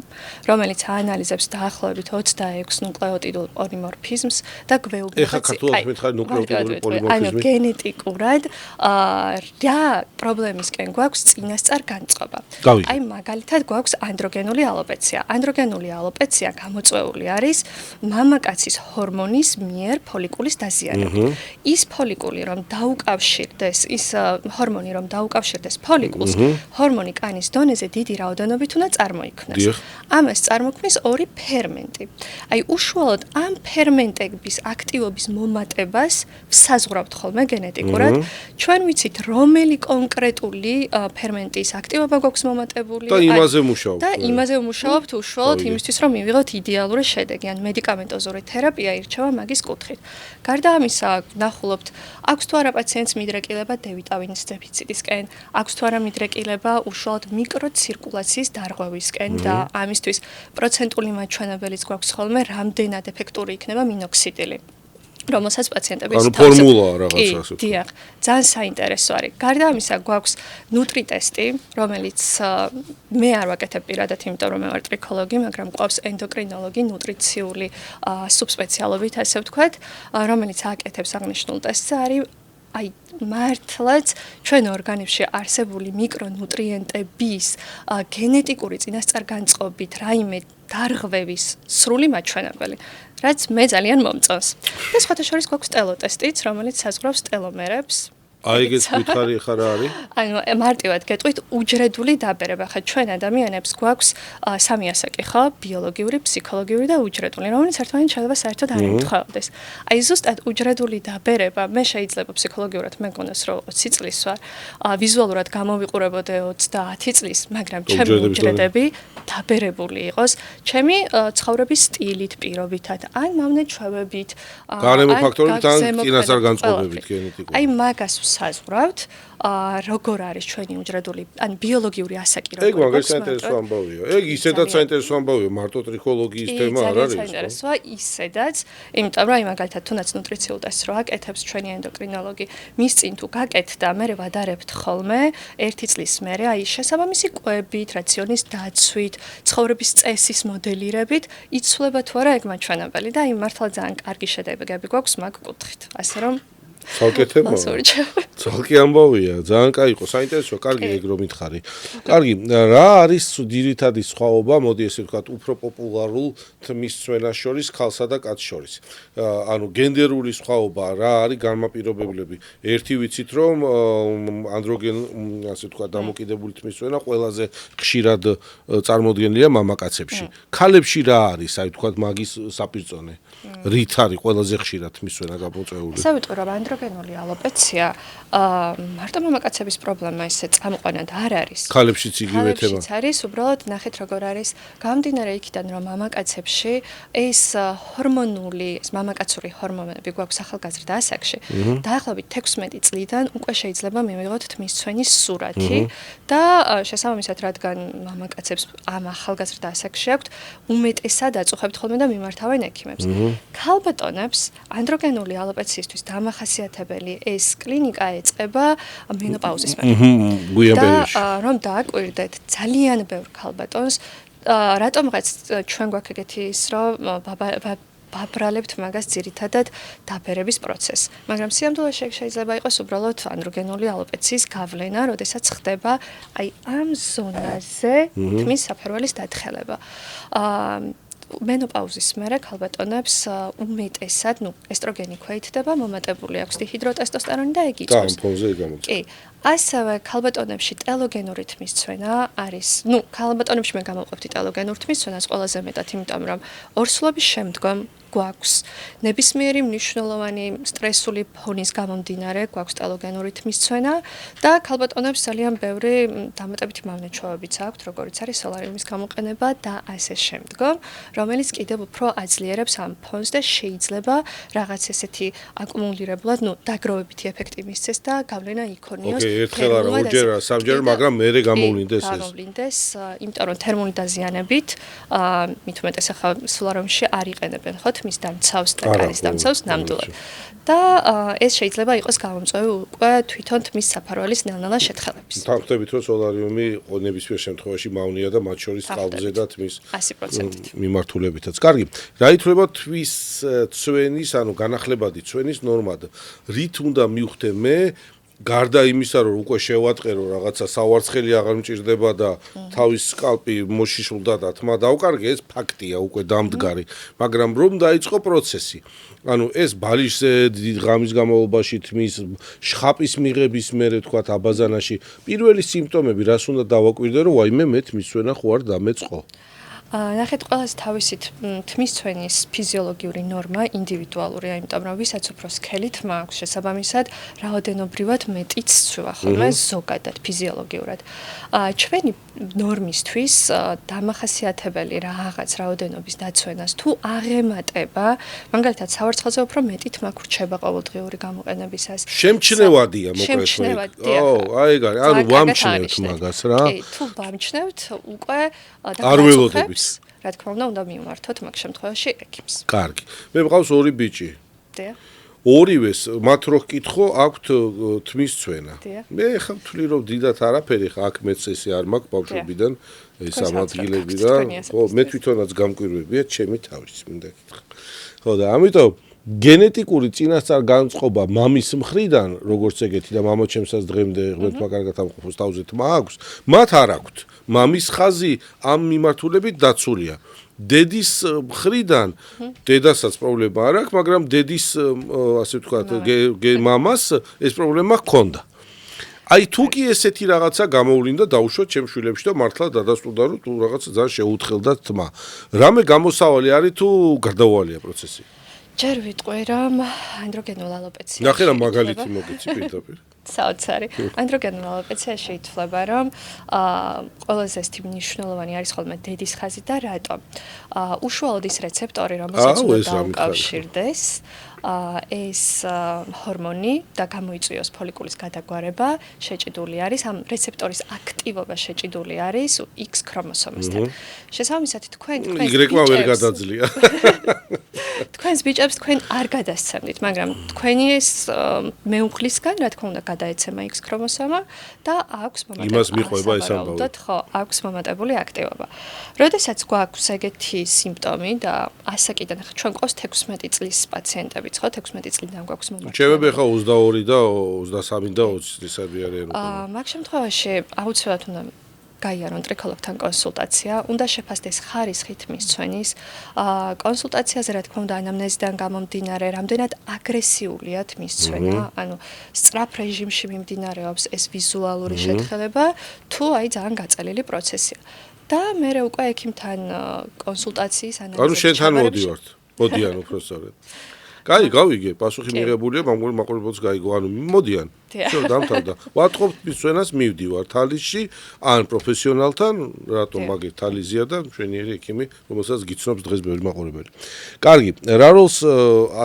რომელიც აანალიზებს დაახლოებით 26 ნუკლეოტიდულ პოლიმორფიზმს და გვეუბნება ეხლა ქართულად მითხარი ნუკლეოტიდული პოლიმორფიზმი. ანუ გენეტიკურად რა პრობლემისკენ გვაქვს წინასწარ განწყობა. აი მაგალითად გვაქვს ანდროგენული ალოპეცია. ანდროგენული ალოპეცია გამოწვეული არის მამაკაცის ჰორმონის მიერ ფოლიკულის დაზიანებით. ის ფოლიკული რომ დაუკავშირდეს, ის ჰორმონი რომ დაუკავშირდეს ფოლიკულს, ჰორმონი კანის დონეზე დიდი რაოდენობით უნდა წარმოიქმნას. ამას წარმოქმნის ორი ფერმენტი. აი უშუალოდ ამ ფერმენტების აქტივობის მომატებას ვსაზღვრავთ ხოლმე გენეტიკურად. ჩვენ ვიცით რომელი კონკრეტული ფერმენტის აქტივობა გვაქვს მომატებული. და იმაზე მუშაობთ. და იმაზე ვმუშაობთ უშუალოდ იმისთვის რომ მივიღოთ იდეალური შედეგი. მედიკამენტოზური თერაპია ირჩევა მაგის კუთხით. გარდა ამისა, ნახულობთ, აქვს თუ არა პაციენტს მიდრეკილება D-ვიტამინის დეფიციტისკენ, აქვს თუ არა მიდრეკილება უშუალოდ მიკროცირკულაციის დარღვევისკენ და ამისთვის პროცენტული მაჩვენებელიც გვაქვს ხოლმე, რამდენად ეფექტური იქნება მინოქსიდილი. რომელსაც პაციენტები ანუ ფორმულა რაღაცა ასე. დიახ, ძალიან საინტერესო არის. გარდა ამისა, გვაქვს ნუტრიტესტი, რომელიც მე არ ვაკეთებ პირადად, იმიტომ რომ მე ვარ ტრიქოლოგი, მაგრამ გვყავს ენდოკრინოლოგი, ნუტრიციული სუბსპეციალობით, ასე ვთქვათ, რომელიც აკეთებს აღნიშნულ ტესტს, არის აი მართლაც ჩვენ ორგანიზმში არსებული მიკრონუტრიენტების გენეტიკური წინასწარგანწყობით რაიმე დარღვევის სრული მაჩვენებელი, რაც მე ძალიან მომწონს. და სხვათა შორის გვაქვს ტელოტესტიც, რომელიც საზღვრავს ტელომერებს. აი ეგეც ვითხარი ხარ რა არის? ანუ მარტივად გეტყვით უჯრედული დაბერება. ხა ჩვენ ადამიანებს გვაქვს სამი ასაკი ხო? ბიოლოგიური, ფსიქოლოგიური და უჯრედული, რომელიც ერთმანეთს შეიძლება საერთოდ არ ემთხვეოდეს. აი ზუსტად უჯრედული დაბერება, მე შეიძლება ფსიქოლოგიურად მეგონოს რომ 20 წლის ვარ, ვიზუალურად გამოვიყურებოდე 30 წლის, მაგრამ ჩემი უჯრედები დაბერებული იყოს ჩემი ცხოვრების სტილით, პირობითად, ან მავნე-ჩვევებით, გარემო ფაქტორებით, ან წინასწარგანწყობებით გენეტიკურად. აი მაგას საზღვრავთ, როგორ არის ჩვენი უჯრედული, ან ბიოლოგიური ასაკი როგორ ეგ მაგას საინტერესო ამბავია. ეგ ისედაც საინტერესო ამბავია, მარტო ტრიქოლოგიის თემა არ არის. საინტერესოა ისედაც, იმიტომ რომ აი მაგალითად თუნდაც ნუტრიციულ ტესტს რო აკეთებს ჩვენი ენდოკრინოლოგი, მის წინ თუ გაკეთდა, მე ვადარებთ ხოლმე 1 წლის მერე, აი შესაბამისი კვებით, რაციონის დაცვით, ცხოვრების წესის მოდელირებით, იცვლება თუ არა ეგ მაჩვენებელი და აი მართლა ძალიან კარგი შედეგები გვაქვს მაგ კუთხით. ასე რომ ცალკე თემაა. ლასურჩა. ცალკე ამბავია, ძალიან კაი იყო, საინტერესოა, კარგი ეგ რომ მითხარი. კარგი, რა არის ძირითადი სხვაობა, მოდი ესე ვთქვათ, უფრო პოპულარულ თმის ცვენას შორის, ქალსა და კაცს შორის. ანუ გენდერული სხვაობა რა არის განმაპირობებლები? ერთი ვიცით რომ ანდროგენ, ასე ვთქვათ, დამოკიდებული თმის ცვენა ყველაზე ხშირად წარმოდგენილია მამაკაცებში. ქალებში რა არის, აი ვთქვათ, მაგის საპირწონე? რით არის ყველაზე ხშირად თმის ცვენა გამოწვეული? ასე ვიტყვი რომ ანდროგენული ალოპეცია მარტო მამაკაცების პრობლემა ისე წამყვანად არ არის. ქალებშიც იგივე თემა. ქალებშიც არის, უბრალოდ ნახეთ როგორ არის, გამდინარე იქიდან რომ მამაკაცებში ეს ჰორმონული, ეს მამაკაცური ჰორმონები გვაქვს ახალგაზრდა ასაკში, დაახლოებით 16 წლიდან უკვე შეიძლება მივიღოთ თმის ცვენის სურათი და შესაბამისად რადგან მამაკაცებს ამ ახალგაზრდა ასაკში აქვთ, უმეტესად აწუხებთ ხოლმე და მიმართავენ ექიმებს. ქალბატონებს ანდროგენული ალოპეციისთვის დამახასიათებელი ეს კლინიკა ეწყება მენოპაუზის მერე. და რომ დააკვირდეთ ძალიან ბევრ ქალბატონს, რატომღაც ჩვენ გვაქვს ეგეთი ის რომ ვაბრალებთ მაგას ძირითადად დაბერების პროცესს. მაგრამ სიამოვნებაში შეიძლება იყოს უბრალოდ ანდროგენული ალოპეციის გავლენა, როდესაც ხდება აი ამ ზონაზე თმის საფარველის დათხელება. მენოპაუზის მერე ქალბატონებს უმეტესად, ესტროგენი ქვეითდება, მომატებული აქვს დიჰიდროტესტოსტერონი და ეგ იწვევს. და ამ ფონზე გამოწვევს. კი. ასევე ქალბატონებში ტელოგენური თმის ცვენა არის. ქალბატონებში მე გამოვყევთ ტელოგენურ თმის ცვენას ყველაზე მეტად, იმიტომ რომ ორსულობის შემდგომ გვაქვს ნებისმიერი მნიშვნელოვანი სტრესული ფონის გამომდინარე გვაქვს ტელოგენური თმის ცვენა და ქალბატონებს ძალიან ბევრი დამატებითი მავნეჩვევებიც აქვთ, როგორც არის სოლარიუმის გამოყენება და ასე შემდგომ, რომელიც კიდევ უფრო აძლიერებს ამ ფონს და შეიძლება რაღაც ესეთი აკუმულირებლად, დაგროვებითი ეფექტი მისცეს და გავლენა იქონიოს. ერთხელ არა, ორჯერ არა, სამჯერ, მაგრამ მერე გამოვლინდეს ეს. გამოვლინდეს, იმიტომ რომ თერმული დაზიანებით, მით უმეტეს ახლა სოლარიუმში არ იყენებენ ხო თმის დამცავს და კარის დამცავს ნამდვილად. და ეს შეიძლება იყოს გამომწვევი უკვე თვითონ თმის საფარველის ნელ-ნელა შეთხელების. თანხმდებით რომ სოლარიუმი ნებისმიერ შემთხვევაში მავნია და მათ შორის ყალბზე და თმის 100%-ით. მიმართულებითაც. კარგი, რა ითვლება თვის ცვენის, ანუ განახლებადი ცვენის ნორმად? რით უნდა მივხვდე მე? გარდა იმისა, რომ უკვე შევატყერო რაღაცა სავარცხელი აღარ მჭირდება და თავის სკალპი მოშიშულდა და თმა დავკარგე, ეს ფაქტია უკვე დამდგარი, მაგრამ რომ დაიწყო პროცესი. ანუ ეს ბალიშზე ღამის განმავლობაში თმის შხაპის მიღების მერე თქვათ აბაზანაში პირველი სიმპტომები რას უნდა დავაკვირდე, რომ ვაიმე მე თმის ცვენა ხო არ დამეწყო? ნახეთ, ყველაზე თავისით თმის ცვენის ფიზიოლოგიური ნორმა ინდივიდუალურია, იმიტომ რომ ვისაც უფრო სქელი თმა აქვს, შესაბამისად, რაოდენობრივად მეტიც ცვივა ხოლმე ზოგადად ფიზიოლოგიურად. ჩვენი ნორმისთვის დამახასიათებელი რაღაც რაოდენობის დაცვენას თუ აღემატება, მაგალითად, სავარცხელზე უფრო მეტი თმა გრჩება ყოველდღიური გამოყენებისას. შემჩნევადია მოკლედ. შემჩნევადია. აი ეგ არის, ანუ ვამჩნევთ მაგას რა. კი, თუ ვამჩნევთ, უკვე არ ველოდებით. რა თქმა უნდა მივმართოთ მაგ შემთხვევაში ექიმს. კარგი. მე მყავს ორი ბიჭი. დიახ. ორივეს მათ რო გკითხო, აქვთ თმის ცვენა. მე ხა ვთვლი რომ დიდათ არაფერი ხა აქ მეც ესე არ მაქვს ბავშვობიდან ეს ამადგილები და ხო მე თვითონაც გამკვირვებია ჩემი თავის მინდა გითხრა. ხო და ამიტომ გენეტიკური წინასწარ განწყობა მამის მხრიდან, როგორც ეგეთი და მამაჩემსაც დღემდე ღმერთმა კარგად ამყოფოს თავზე თმა აქვს, მათ არ აქვთ. მამის ხაზი ამ მიმართულებით დაცულია. დედის მხრიდან დედასაც პრობლემა არ აქვს, მაგრამ დედის ასე ვთქვათ, მამას ეს პრობლემა ჰქონდა. აი თუ კი ესეთი რაღაცა გამოვლინდა, დაუშვათ ჩემ შვილებში და მართლა დადასტურდა, რომ თუ რაღაცა ძალიან შეუთხელდა თმა. რამე გამოსავალი არის თუ გარდაუვალია პროცესი? ჯერ ვიტყვი რომ ანდროგენულ ალოპეციაში. ნახე რა მაგალითი მოგეცი პირდაპირ. საოცარი. ანდროგენულ ალოპეციაში ითვლება რომ ყველაზე ეს მნიშვნელოვანი არის ხოლმე დედის ხაზი და რატომ? უშუალოდ ის რეცეპტორი, რომელსაც უნდა დაუკავშირდეს, ეს ჰორმონი და გამოიწვიოს ფოლიკულის გადაგვარება შეჭიდული არის, ამ რეცეპტორის აქტივობა შეჭიდული არის X ქრომოსომასთან. შესაბამისად თქვენ Y-მა ვერ გადაძლია. თქვენს ბიჭებს თქვენ არ გადასცემდით, მაგრამ თქვენი ეს მეუღლისგან, რა თქმა უნდა, გადაეცემა X ქრომოსომა და აქვს მომატებული. იმას მიყვება ეს ამბავი. ხო, აქვს მომატებული აქტივობა. როდესაც გვაქვს ეგეთი სიმპტომი და ასაკიდან, ჩვენ ყავს 16 წლის პაციენტები, დავიწყოთ 16 წლიდან გვაქვს მომართულება. ჩემები ხა 22 და 23 და 20 წლისები არიან. მაგ შემთხვევაში აუცილებლად უნდა გაიარონ ტრიქოლოგთან კონსულტაცია, უნდა შეფასდეს ხარისხით მისცვენის კონსულტაციაზე, რა თქმა უნდა, ანამნეზიდან გამომდინარე, რამდენად აგრესიულიათ მისცვენა, ანუ სწრაფ რეჟიმში მიმდინარეობს ეს ვიზუალური შეთხელება, თუ აი ძალიან გაწელილი პროცესია. და მე უკვე ექიმთან კონსულტაციის ანალიზი. ანუ შენთან მოდივართ. მოდიან უფრო სწორედ. კაი, გავიგე, პასუხი მიღებულია, მაყურებელს გაიგო, ანუ მოდიან. შო დამთავრდა. ვატყობთ მისვენას მივდივარ თალისში, ან პროფესიონალთან, რატომ მაგერ თალიზია და მშვენიერი ექიმი, რომელსაც გიცნობს დღეს ბევრი მაყურებელი. კარგი, რა როლს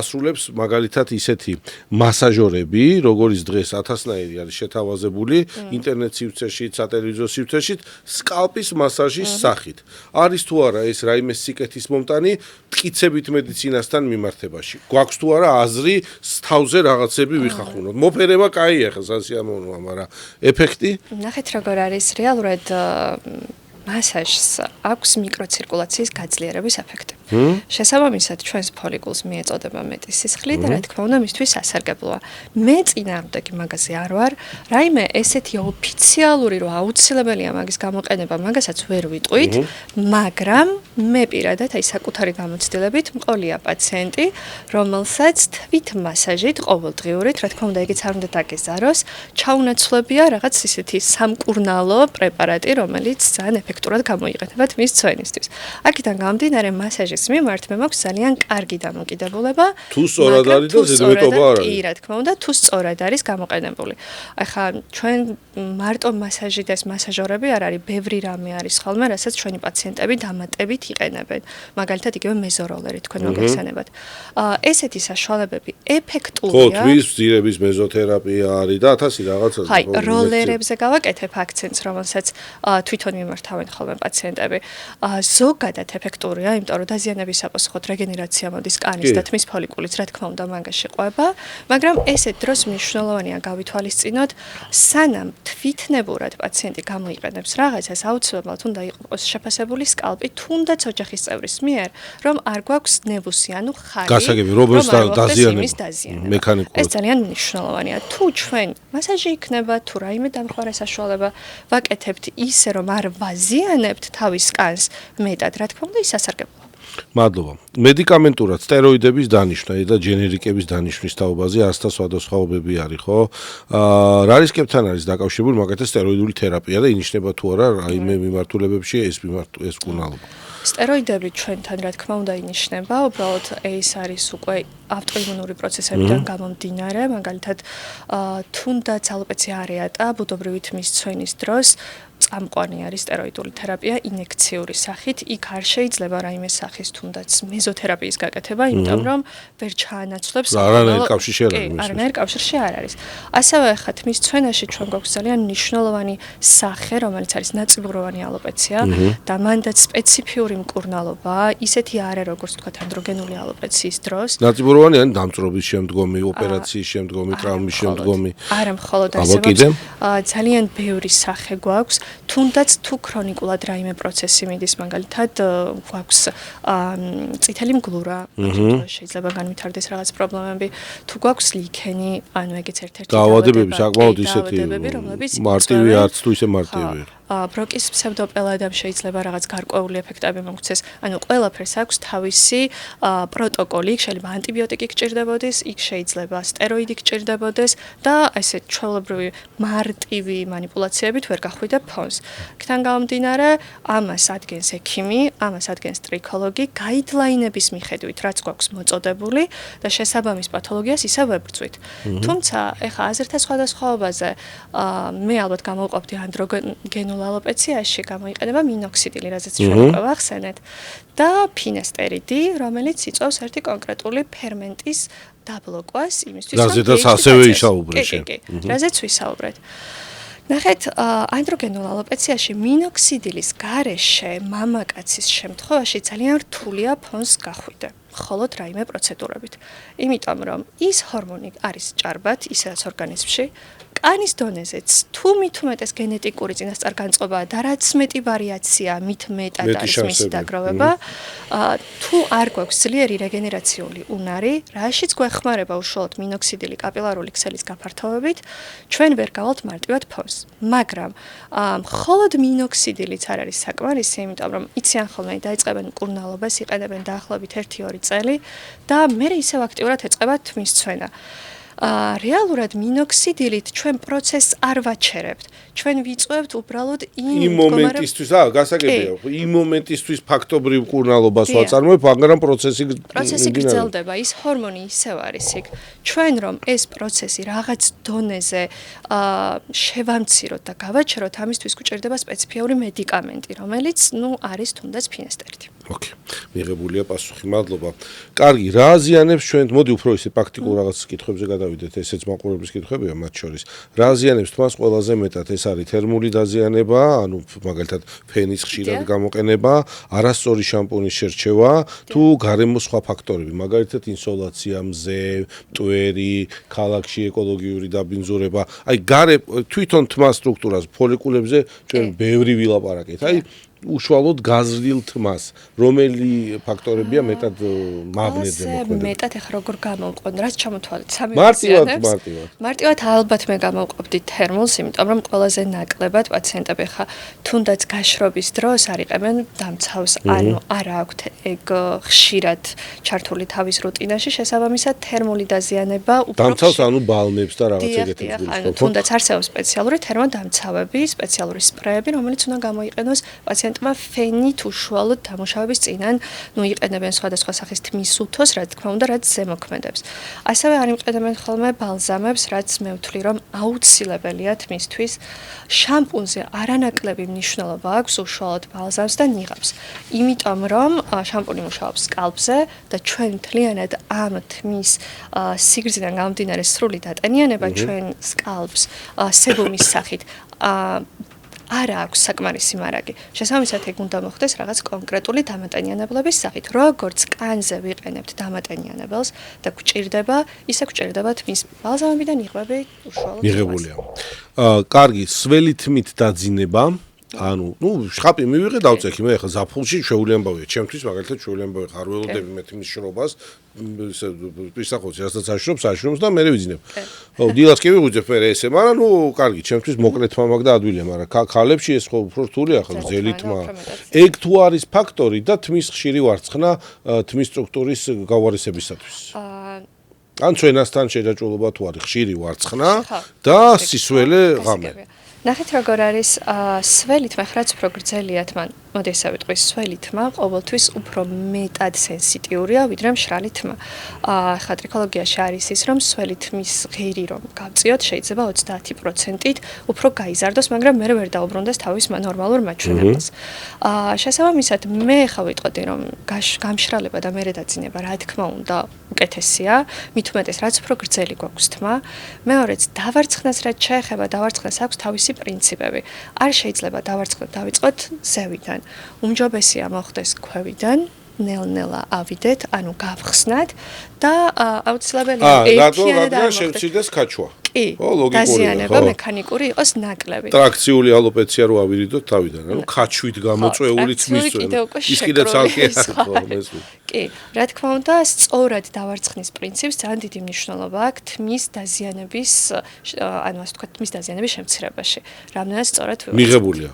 ასრულებს მაგალითად ისეთი მასაჟორები, როგორიც დღეს 1000-ნაირი არის შეთავაზებული ინტერნეტ სივრცეში, სატელევიზიო სივრცეში, სკალპის მასაჟის სახით. არის თუ არა ეს რაიმე სიკეთის მომტანი მტკიცებით მედიცინასთან მიმართებაში. გვაქვს თუ არა აზრი თავზე რაღაცები ვიხახუნოთ. მოფერება კაი ახლა სასიამოვნოა, მაგრამ ეფექტი? ნახეთ როგორ არის რეალურად მასაჟს აქვს მიკროცირკულაციის გაძლიერების ეფექტი. შესაბამისად, ჩვენს ფოლიკულს მიეწოდება მეტი სისხლი და რა თქმა უნდა, მისთვის სასარგებლოა. მე წინააღმდეგი მაგაზე არ ვარ, რაიმე ესეთი ოფიციალური რო აუცილებელია მაგის გამოყენება, მაგასაც ვერ ვიტყვით, მაგრამ მე პირადად აი საკუთარი გამოცდილებით მყოლია პაციენტი, რომელსაც თვით მასაჟით ყოველდღიურით, რა თქმა უნდა, ეგეც არ უნდა დაგეზაროს, ჩაუნაცვლებია რაღაც ისეთი სამკურნალო პრეპარატი, რომელიც ძალიან ეფექტურად გამოიყენებათ მის ცვენისთვის. აქედან გამომდინარე მასაჟის მიმართ მე მაქვს ძალიან კარგი დამოკიდებულება. თუ სწორად არის და ზედმეტობა არ არის. კი, რა თქმა უნდა, თუ სწორად არის გამოყენებული. ახლა ჩვენ მარტო მასაჟი და მასაჟორები არ არის, ბევრი რამე არის ხოლმე, რასაც ჩვენი პაციენტები დამატებით იყენებენ. მაგალითად, იგივე მეზოროლერი თქვენ მოგეხსენებათ. ესეთი საშუალებები ეფექტურია. ხო, თვის ძირების მეზოთერაპია არის და 1000 რაღაცა. აი, როლერებზე გავაკეთებ აქცენტს, რომელსაც თვითონ მიმართავენ ხოლმე პაციენტები. ზოგადად ეფექტურია, იმიტომ რომ დაზიანების საპასუხოდ რეგენერაცია მოდის კანის და თმის ფოლიკულიც, რა თქმა უნდა, მაგაში ყვება, მაგრამ ესეთ დროს მნიშვნელოვანია გავითვალისწინოთ, სანამ თვითნებურად პაციენტი გამოიყენებს რაღაცას, აუცილებლად უნდა იყოს შეფასებული სკალპი, თუნდაც ოჯახის წევრის მიერ, რომ არ გვაქვს ნებუსი, ანუ ხარი, გასაგები, რომელს დაზიანება, მექანიკურად. ეს ძალიან მნიშვნელოვანია. თუ ჩვენ მასაჟი იქნება, თუ რაიმე დამხმარე საშუალება ვაკეთებთ ისე, რომ არ ვაზიანებთ თავის კანს მეტად, რა თქმა უნდა, ის სასარგებლოა. მადლობა. მედიკამენტურად სტეროიდების დანიშვნა და ჯენერიკების დანიშვნის თაობაზე ასთა სხვადასხვაობები არის, ხო? რა რისკებთან არის დაკავშირებული მაგათაც სტეროიდული თერაპია და ინიშნება თუ არა რაიმე მიმართულებებში ეს მკურნალობა? სტეროიდები ჩვენთან რა თქმა უნდა ინიშნება, უბრალოდ ეს არის უკვე ავტოიმუნური პროცესებიდან გამომდინარე, მაგალითად, თუნდაც ალოპეცია არეატა ბუდობრივი თმის ცვენის დროს წამყვანი არის სტეროიდული თერაპია ინექციური სახით, იქ არ შეიძლება რაიმე სახის თუნდაც მეზოთერაპიის გაკეთება, იმიტომ რომ ვერ ჩაანაცვლებს არანაირ კავშირში არ არის. არანაირ კავშირში არ არის. ასევე ხა თმის ცვენაში ჩვენ გვაქვს ძალიან მნიშვნელოვანი სახე, რომელიც არის ნაწიბუროვანი ალოპეცია და მანდაც სპეციფიური მკურნალობა, ისეთი არა როგორც თქვა ანდროგენული ალოპეციის დროს. ნაწიბუროვანი ან დამწრობის შემდგომი, ოპერაციის შემდგომი, ტრაუმის შემდგომი. არა მხოლოდ ასე, ძალიან ბევრი სახე გვაქვს. თუნდაც თუ ქრონიკულად რაიმე პროცესი მიდის, მაგალითად, გვაქვს წითელი მგლურა, შეიძლება განვითარდეს რაღაც პრობლემები, თუ გვაქვს ლიქენი, ანუ ეგეც ერთ-ერთი დაავადებები, საკმაოდ ისეთი მარტივი არც თუ ისე მარტივი. ბროკის ფსევდოპელადამ შეიძლება რაღაც გარკვეული ეფექტები მოგვცეს. ანუ ყველაფერს აქვს თავისი პროტოკოლი, შეიძლება ანტიბიოტიკი გჭირდებოდეს, იქ შეიძლება სტეროიდი გჭირდებოდეს და ესე ჩვეულებრივი მარტივი манипуляციებით ვერ გახვიდებ ფონს. იქთან გამომდინარე, ამას ადგენს ექიმი, ამას ადგენს ტრიქოლოგი, გაიდლაინების მიხედვით, რაც გვაქვს მოწოდებული და შესაბამის პათოლოგიას ისე ვებრძვით. თუმცა, ეხა აზრთა სხვადასხვაობაზე მე ალბათ გამოვყოფდი ანდროგენულ ალოპეციაში გამოიყენება მინოქსიდილი, რაზეც ჩვენ უკვე ვახსენეთ, და ფინესტერიდი, რომელიც იწვევს ერთი კონკრეტული ფერმენტის დაბლოკვას იმისთვის, რომ რაზეც ასევე ისაუბრეთ. რაზეც ვისაუბრეთ. ნახეთ, ანდროგენულ ალოპეციაში მინოქსიდილის გარეშე მამაკაცის შემთხვევაში ძალიან რთულია ფონს გახვიდე. მხოლოდ რაიმე პროცედურებით. იმიტომ რომ ის ჰორმონი არის ჭარბად, ისედაც ორგანიზმში, კანის დონეზეც თუ მით უმეტეს გენეტიკური წინასწარგანწყობაა და რაც მეტი ვარიაცია, მით მეტად არის მისი დაგროვება. თუ არ გვაქვს ძლიერი რეგენერაციული უნარი, რაშიც გვეხმარება უშუალოდ მინოქსიდილი კაპილარული ქსელის გაფართოვებით, ჩვენ ვერ გავალთ მარტივად ფონს. მაგრამ მხოლოდ მინოქსიდილიც არ არის საკმარისი, იმიტომ რომ იციან ხოლმე დაიწყებენ მკურნალობას, იყენებენ დაახლოებით 1-2 წელი და მერე ისევ აქტიურად ეწყება თმის ცვენა. რეალურად მინოქსიდილით ჩვენ პროცესს არ ვაჩერებთ. ჩვენ ვიწვევთ უბრალოდ იმ მომენტისთვის, გასაგებია, იმ მომენტისთვის ფაქტობრივ მკურნალობას ვაწარმოებ, მაგრამ პროცესი გრძელდება, ის ჰორმონი ისევ არის იქ. ჩვენ რომ ეს პროცესი რაღაც დონეზე შევამციროთ და გავაჩეროთ, ამისთვის გვჭირდება სპეციფიური მედიკამენტი, რომელიც არის თუნდაც ფინესტერტი. ოკეი, მიღებულია პასუხი, მადლობა. კარგი, რა აზიანებს ჩვენ, მოდი უფრო ისე პრაქტიკულ რაღაც კითხვებზე გადავიდეთ, ესეც მაყურებლის კითხვებია მათ შორის. რა აზიანებს თმას ყველაზე მეტად, ეს არის თერმული დაზიანება, ანუ მაგალითად ფენის ხშირად გამოყენება, არასწორი შამპუნის შერჩევა, თუ გარემო სხვა ფაქტორები, მაგალითად ინსოლაცია, მზე, მტვერი, ქალაქში ეკოლოგიური დაბინძურება, აი გარე თვითონ თმას სტრუქტურას, ფოლიკულებზე ჩვენ ბევრი ვილაპარაკეთ. აი უშუალოდ გაზრდილ თმას, რომელი ფაქტორებია მეტად მაგნეზე მოქმედება? მეტად ეხლა როგორ გამოვყოთ, რაც ჩამოთვალეთ, სამი მარტივად ალბათ მე გამოვყოფდი თერმულს, იმიტომ რომ ყველაზე ნაკლებად პაციენტები ხა თუნდაც გაშრობის დროს არიყებენ დამცავს, ანუ არ აქვთ ეგ ხშირად ჩართული თავის რუტინაში, შესაბამისად თერმული დაზიანება უფრო დამცავს, ანუ ბალმებს და რაღაც ეგეთი ანუ თუნდაც არსებობს სპეციალური თერმოდამცავები, სპეციალური სპრეები, რომელიც უნდა გამოიყენოს პაციენტ ფენით უშუალოდ დამუშავების წინან, იყენებენ სხვადასხვა სახის თმის უთოს, რა თქმა უნდა, რაც ზემოქმედებს. ასევე არ იყენებენ ხოლმე ბალზამებს, რაც მე ვთვლი, რომ აუცილებელია თმისთვის. შამპუნზე არანაკლები მნიშვნელობა აქვს უშუალოდ ბალზამს და ნიღაბს. იმიტომ რომ შამპუნი მუშაობს სკალპზე და ჩვენ მთლიანად ამ თმის სიგრძიდან გამომდინარე სრული დატენიანება ჩვენ სკალპს სებუმის სახით არა აქვს საკმარისი მარაგი. შესაბამისად, ეგ უნდა მოხდეს რაღაც კონკრეტული დამატენიანებლების სახით. როგორც კანზე ვიყენებთ დამატენიანებელს და გვჭირდება, ისე გვჭირდება თმის ბალზამები და ნიღბები უშუალოდ. მიღებულია. კარგი, სველი თმით დაძინება, ანუ, შხაპი მივიღე დავწექი, მე ხა ზაფხულში შეულებავია. ჩემთვის მაგალითად შეულებავია ხარ ველოდები მე თმის შრობას, ისახოთი, რასაც აშრობს და მე ვიძინებ. დილას კი ვიღვიძებ მე ესე, მაგრამ კარგი, ჩემთვის მოკლე თმა მაგ და ადვილია, მაგრამ ქალებში ეს ხო უფრო რთულია ხა ძელი თმა. ეგ თუ არის ფაქტორი და თმის ხშირი ვარცხნა თმის სტრუქტურის გავარისებისათვის. ან ჩვენასთან შეჯაჭვულობა თუ არის ხშირი ვარცხნა და სისველე ღამე. ნახეთ როგორ არის სველი თმა, რაც უფრო გრძელია თმა, მოდი ესე ვიტყვი, სველი თმა ყოველთვის უფრო მეტად სენსიტიურია, ვიდრე მშრალი თმა. ხა ტრიქოლოგიაში არის ის, რომ სველი თმის ღირი რომ გავწიოთ, შეიძლება 30%-ით უფრო გაიზარდოს, მაგრამ მე ვერ დაუბრუნდეს თავის ნორმალურ მაჩვენებელს. შესაბამისად, მე ხა ვიტყოდი, რომ გამშრალება და მერე დაძინება, რა თქმა უნდა, უკეთესია, მით უმეტეს რაც უფრო გრძელი გვაქვს თმა. მეორეც, დავარცხნას რაც შეეხება, დავარცხნას აქვს თავისი პრინციპები. არ შეიძლება დავარცხნოთ დავიწყოთ ზევიდან. უმჯობესია მოხდეს ქვევიდან, ნელ-ნელა ავიდეთ, ანუ გავხსნათ და აუცილებელია ერთიანად არ შევცირდეს ქაჩვა. კი, დაზიანება მექანიკური იყოს ნაკლები. ტრაქციული ალოპეცია რო ავირიდოთ თავიდან, ანუ ქაჩვით გამოწვეული თმის წვენა. ის კიდე ცალკე ხო მესმის. კი, რა თქმა უნდა, სწორად დავარცხნის პრინციპს ძალიან დიდი მნიშვნელობა აქვს თმის დაზიანების, ანუ ასე ვთქვათ, თმის დაზიანების შემცირებაში. რამდენად სწორად მიღებულია.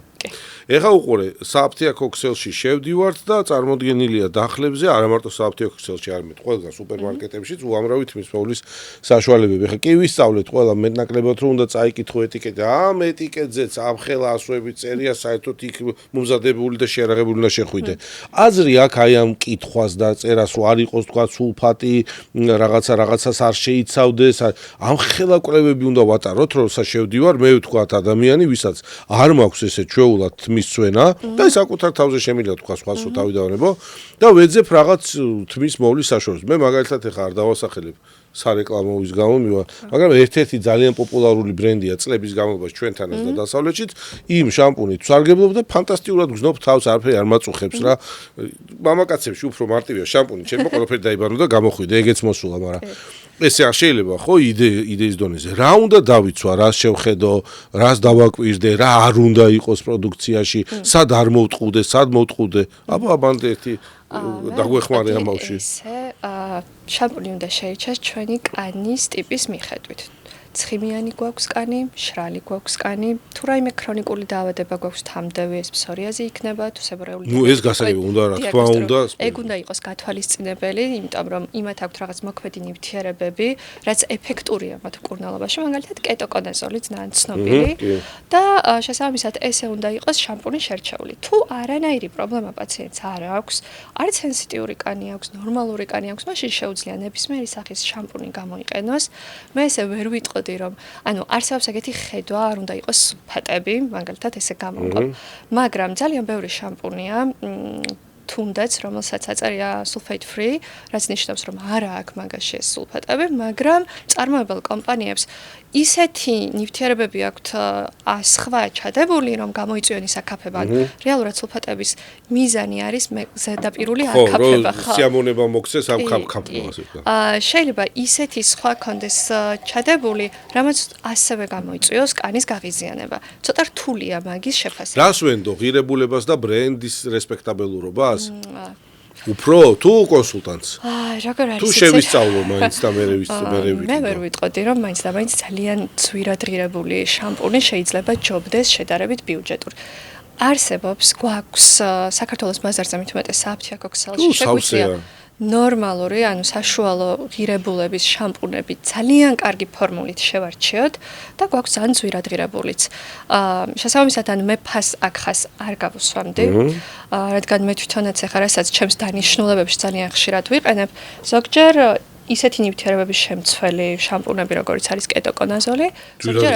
ეხა უყურე, სააფთიაქო ქსელში შევდივართ და წარმოდგენილია დახლებზე, არა მარტო სააფთიაქო ქსელში, არამედ ყველგან სუპერმარკეტებშიც უამრავი თმის მოვლის საშუალებები. ეხა კი ვისწავლეთ ყველა მეტნაკლებად რომ უნდა წაიკითხო ეტიკეტი. ამ ეტიკეტზეც ამხელა ასოები წერია, საერთოდ იქ მომზადებული და შეარაღებული უნდა შეხვიდე. აზრი აქვს აი ამ კითხვას და წერას რომ არ იყოს თქვა სულფატი, რაღაცას არ შეიცავდეს. ამხელა კვლევები უნდა ვატაროთ, როცა შევდივარ, მე ვთქვათ ადამიანი, ვისაც არ მაქვს ესე ჩვეულად თმის წვენა და ის საკუთარ თავზე შემიძლია თქვა სხვა თავი დავანებო და ვეძებ რაღაც თმის მოვლის საშუალებას. მე მაგალითად ეხა არ დავასახელებ სარეკლამოვის გამო მივა, მაგრამ ერთ-ერთი ძალიან პოპულარული ბრენდია წლების განმავლობაში ჩვენთანაც და დასავლეთშიც, იმ შამპუნით ვსარგებლობ და ფანტასტიკურად გზნობ თავს, არაფერი არ მაწუხებს რა. მამაკაცებში უფრო მარტივია შამპუნი, ჩემო ყველაფერი დაიბანო და გამოხვიდე, ეგეც მოსულა, მაგრამ ესე არ შეიძლება ხო იდეის დონეზე. რა უნდა დავიცვა, რას შევხედო, რას დავაკვირდე, რა არ უნდა იყოს პროდუქციაში, სად არ მოვტყუდე, სად მოვტყუდე. აბანდა ერთი დაგვეხმარე ამ ბავში. ესე შამპუნი უნდა შეირჩეს ჩვენი კანის ტიპის მიხედვით. ცხიმიანი გვაქვს კანი, მშრალი გვაქვს კანი, თუ რაიმე ქრონიკული დაავადება გვაქვს თამდევი, ეს ფსორიაზი იქნება, თუ სებრეული. ნუ ეს გასაგები უნდა რა თქმა უნდა. ეგ უნდა იყოს გათვალისწინებელი, იმიტომ რომ იმათ აქვთ რაღაც მოქმედი ნივთიერებები, რაც ეფექტურია მათ მკურნალობაში, მაგალითად კეტოკონაზოლი ძალიან ცნობილი და შესაბამისად ესე უნდა იყოს შამპუნის შერჩეული. თუ არანაირი პრობლემა პაციენტს არ აქვს, არც სენსიტიური კანი აქვს, ნორმალური კანი აქვს, მაშინ შეუძლია ნებისმიერი სახის შამპუნი გამოიყენოს. მე ესე ვერ ვიტყოდი რომ ანუ არსებობს ეგეთი ხედვა, არ უნდა იყოს სულფატები, მაგალითად ესე გამოვყავ. მაგრამ ძალიან ბევრი შამპუნია, თუნდაც რომელსაც აწერია sulfate free, რაც ნიშნავს რომ არა აქვს მაგაში სულფატები, მაგრამ წარმოებელ კომპანიებს ისეთი ნივთიერებები აქვთ სხვა ჩადებული, რომ გამოიწვიონ ის აკაფება. რეალურად სულფატების მიზანი არის ზედაპირული აკაფება. სიამონება მოქცეს ამ კაფკაფას. შეიძლება ისეთი სხვა კონდეს ჩადებული, რამაც ასევე გამოიწვიოს კანის გაღიზიანება. ცოტა რთულია მაგის შეფასება. რას ვენდო, ღირებულებას და ბრენდის რესპექტაბელურობას? უფრო თუ კონსულტანტს? როგორ არის? თუ შევისწავლო მაინც და მე მე ვერ ვიტყოდი რომ მაინც და მაინც ძალიან ძვირადღირებული შამპუნი შეიძლება ჯობდეს შედარებით ბიუჯეტურ. არსებობს გვაქვს საქართველოს ბაზარზე მით უმეტეს საფთიაქო ქსელში შეგვიძლია ნორმალური, ანუ საშუალო ღირებულების შამპუნები ძალიან კარგი ფორმულით შევარჩიოთ და გვაქვს ძალიან ძვირადღირებულიც. შესაბამისად, ანუ მე ფას აქხას არ გავუსვამდი, რადგან მე თვითონაც ახლა რასაც ჩემს დანიშნულებებში ძალიან ხშირად ვიყენებ, ზოგჯერ ისეთი ნივთიერებების შემცველი შამპუნები, როგორც არის კეტოკონაზოლი, ზოგჯერ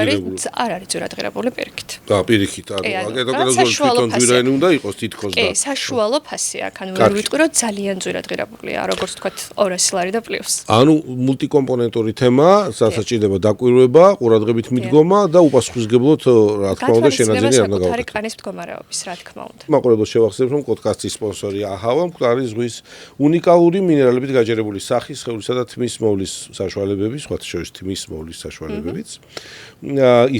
არ არის ძვირადღირებული პირიქით. და პირიქით, ანუ კეტოკონაზოლი თვითონ ძვირიანი უნდა იყოს თითქოს და. კი, საშუალო ფასი აქვს, ანუ ვერ ვიტყვი რომ ძალიან ძვირადღირებულია, როგორც თქვა 200 ლარი და პლუს. ანუ მულტიკომპონენტური თემა, საჭიროება დაკვირვება, ყურადღებით მიდგომა და უპასუხისგებლოდ რა თქმა უნდა შენაძენი არ უნდა გავაკეთო. საკუთარი კანის მდგომარეობის, რა თქმა უნდა. მაყურებელს შევახსენებ, რომ პოდკასტის სპონსორია აჰავა, მკვდარი ზღვის უნიკალური მინერალებით გაჯერებული სახის, სხეულისა და თმის მოვლის საშუალებები, სხვათა შორის თმის მოვლის საშუალებებიც.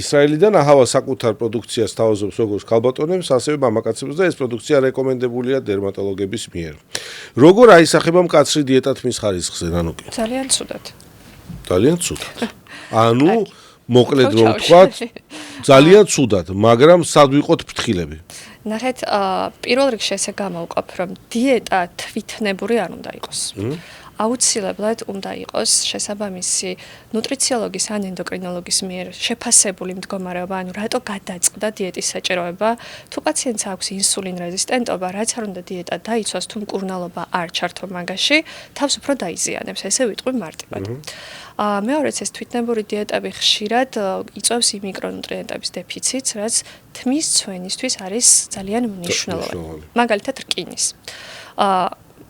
ისრაელიდან აჰავა საკუთარ პროდუქციას თავაზობს როგორც ქალბატონებს, ასევე მამაკაცებს და ეს პროდუქცია რეკომენდებულია დერმატოლოგების მიერ. როგორ აისახება მკაცრი დიეტა თმის ხარისხზე, რანუკი? ძალიან ცუდად. ძალიან ცუდად. ანუ მოკლედ რომ ვთქვათ, ძალიან ცუდად, მაგრამ სად ვიყოთ ფრთხილები? ნახეთ, პირველ რიგში ესე გამოვყოფ, რომ დიეტა თვითნებური არ უნდა იყოს. აუცილებლად უნდა იყოს შესაბამისი ნუტრიციოლოგის ან ენდოკრინოლოგის მიერ შეფასებული მდგომარეობა, ანუ რატო გადაწყდა დიეტის საჭიროება, თუ პაციენტს აქვს ინსულინ რეზისტენტობა, რაც არ უნდა დიეტა დაიცვას, თუ მკურნალობა არ ჩართო მაგაში, თავს უფრო დაიზიანებს, ესე ვიტყვი მარტივად. მეორეც ეს თვითნებური დიეტები ხშირად იწვევს იმ მიკრონუტრიენტების დეფიციტს, რაც თმის ცვენისთვის არის ძალიან მნიშვნელოვანი. მაგალითად რკინის.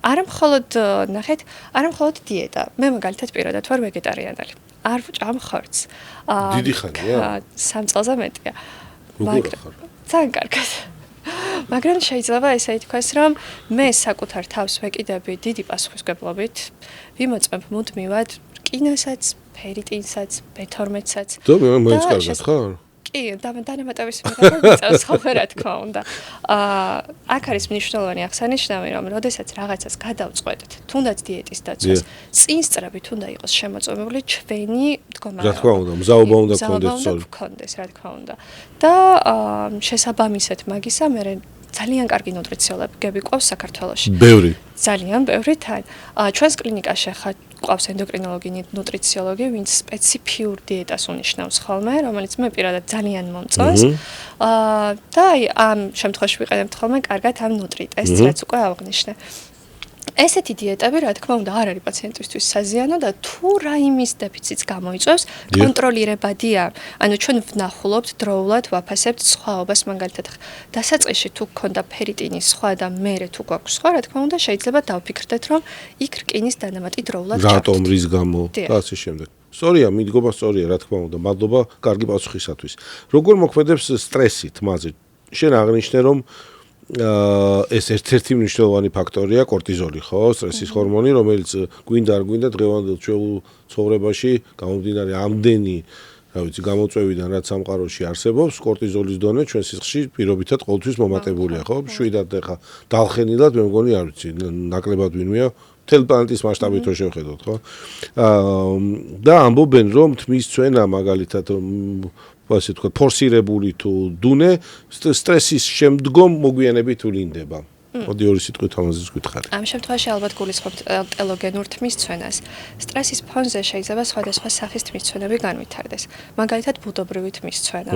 არა მხოლოდ ნახეთ, არა მხოლოდ დიეტა. მე მაგალითად პირადად ვარ ვეგეტარიანელი. არ ვჭამ ხორცს. დიდი ხანია? 3 წელზე მეტია. როგორ ხარ? ძალიან კარგად. მაგრამ შეიძლება ესე ითქვას, რომ მე საკუთარ თავს ვეკიდები დიდი პასუხისმგებლობით, ვიმოწმებ მუდმივად რკინასაც, ფერიტინსაც, B12-საც. და მე მაინც კარგად ხარ? კი, დანამატების მიღება წელს ხოლმე რა თქმა უნდა. აქ არის მნიშვნელოვანი აღსანიშნავი, რომ როდესაც რაღაცას გადავწყვეტთ, თუნდაც დიეტის დაცვას, წინსწრებით უნდა იყოს შემოწმებული ჩვენი მდგომარეობა. რა თქმა უნდა, მზაობა უნდა გქონდეს, რა თქმა უნდა. და შესაბამისად მაგისა მე ძალიან კარგი ნუტრიციოლოგები გვყავს საქართველოში. ბევრი. ძალიან ბევრი თან. ჩვენს კლინიკაში ახლა გვყავს ენდოკრინოლოგი, ნუტრიციოლოგი, ვინც სპეციფიურ დიეტას უნიშნავს ხოლმე, რომელიც მე პირადად ძალიან მომწონს. და აი ამ შემთხვევაში ვიყენებთ ხოლმე კარგად ამ ნუტრი ტესტს, რაც უკვე აღნიშნე. ესეთი დიეტები, რა თქმა უნდა, არ არის პაციენტისთვის საზიანო და თუ რაიმის დეფიციტს გამოიწვევს, კონტროლირებადია. ანუ ჩვენ ვნახულობთ დროულად, ვაფასებთ სხვაობას, მაგალითად, დასაწყისში თუ გქონდა ფერიტინის სხვა და მერე თუ გვაქვს სხვა, რა თქმა უნდა, შეიძლება დავფიქრდეთ, რომ იქ რკინის დანამატი დროულად ჩაგვთ. რატომ რის გამო და ასე შემდეგ. სწორია, მიდგომა სწორია, რა თქმა უნდა. მადლობა კარგი პასუხისათვის. როგორ მოქმედებს სტრესი თმაზე? შენ აღნიშნე, რომ ეს ერთ-ერთი მნიშვნელოვანი ფაქტორია კორტიზოლი, ხო? სტრესის ჰორმონი, რომელიც გვინდა არ გვინდა დღევანდელ ჩვეულ ცხოვრებაში გამომდინარე ამდენი, რა ვიცი, გამოწვევიდან რაც სამყაროში არსებობს, კორტიზოლის დონე ჩვენ სისხლში პირობითად ყოველთვის მომატებულია, ხო? შვიდად ეხა დალხენილად მე მგონი არ ვიცი, ნაკლებად ვინმეა მთელ პლანეტის მასშტაბით რო შევხედოთ, ხო? და ამბობენ, რომ თმის წვენა მაგალითად ასე თქვა ფორსირებული თუ დუნე სტრესის შემდგომ მოგვიანებით ვლინდება. მოდი ორი სიტყვით ამაზე ვკითხარი. ამ შემთხვევაში ალბათ გულისხმობთ ტელოგენურ თმის წვენას. სტრესის ფონზე შეიძლება სხვადასხვა სახის თმის წვენები განვითარდეს. მაგალითად, ბუდობრივი თმის წვენა.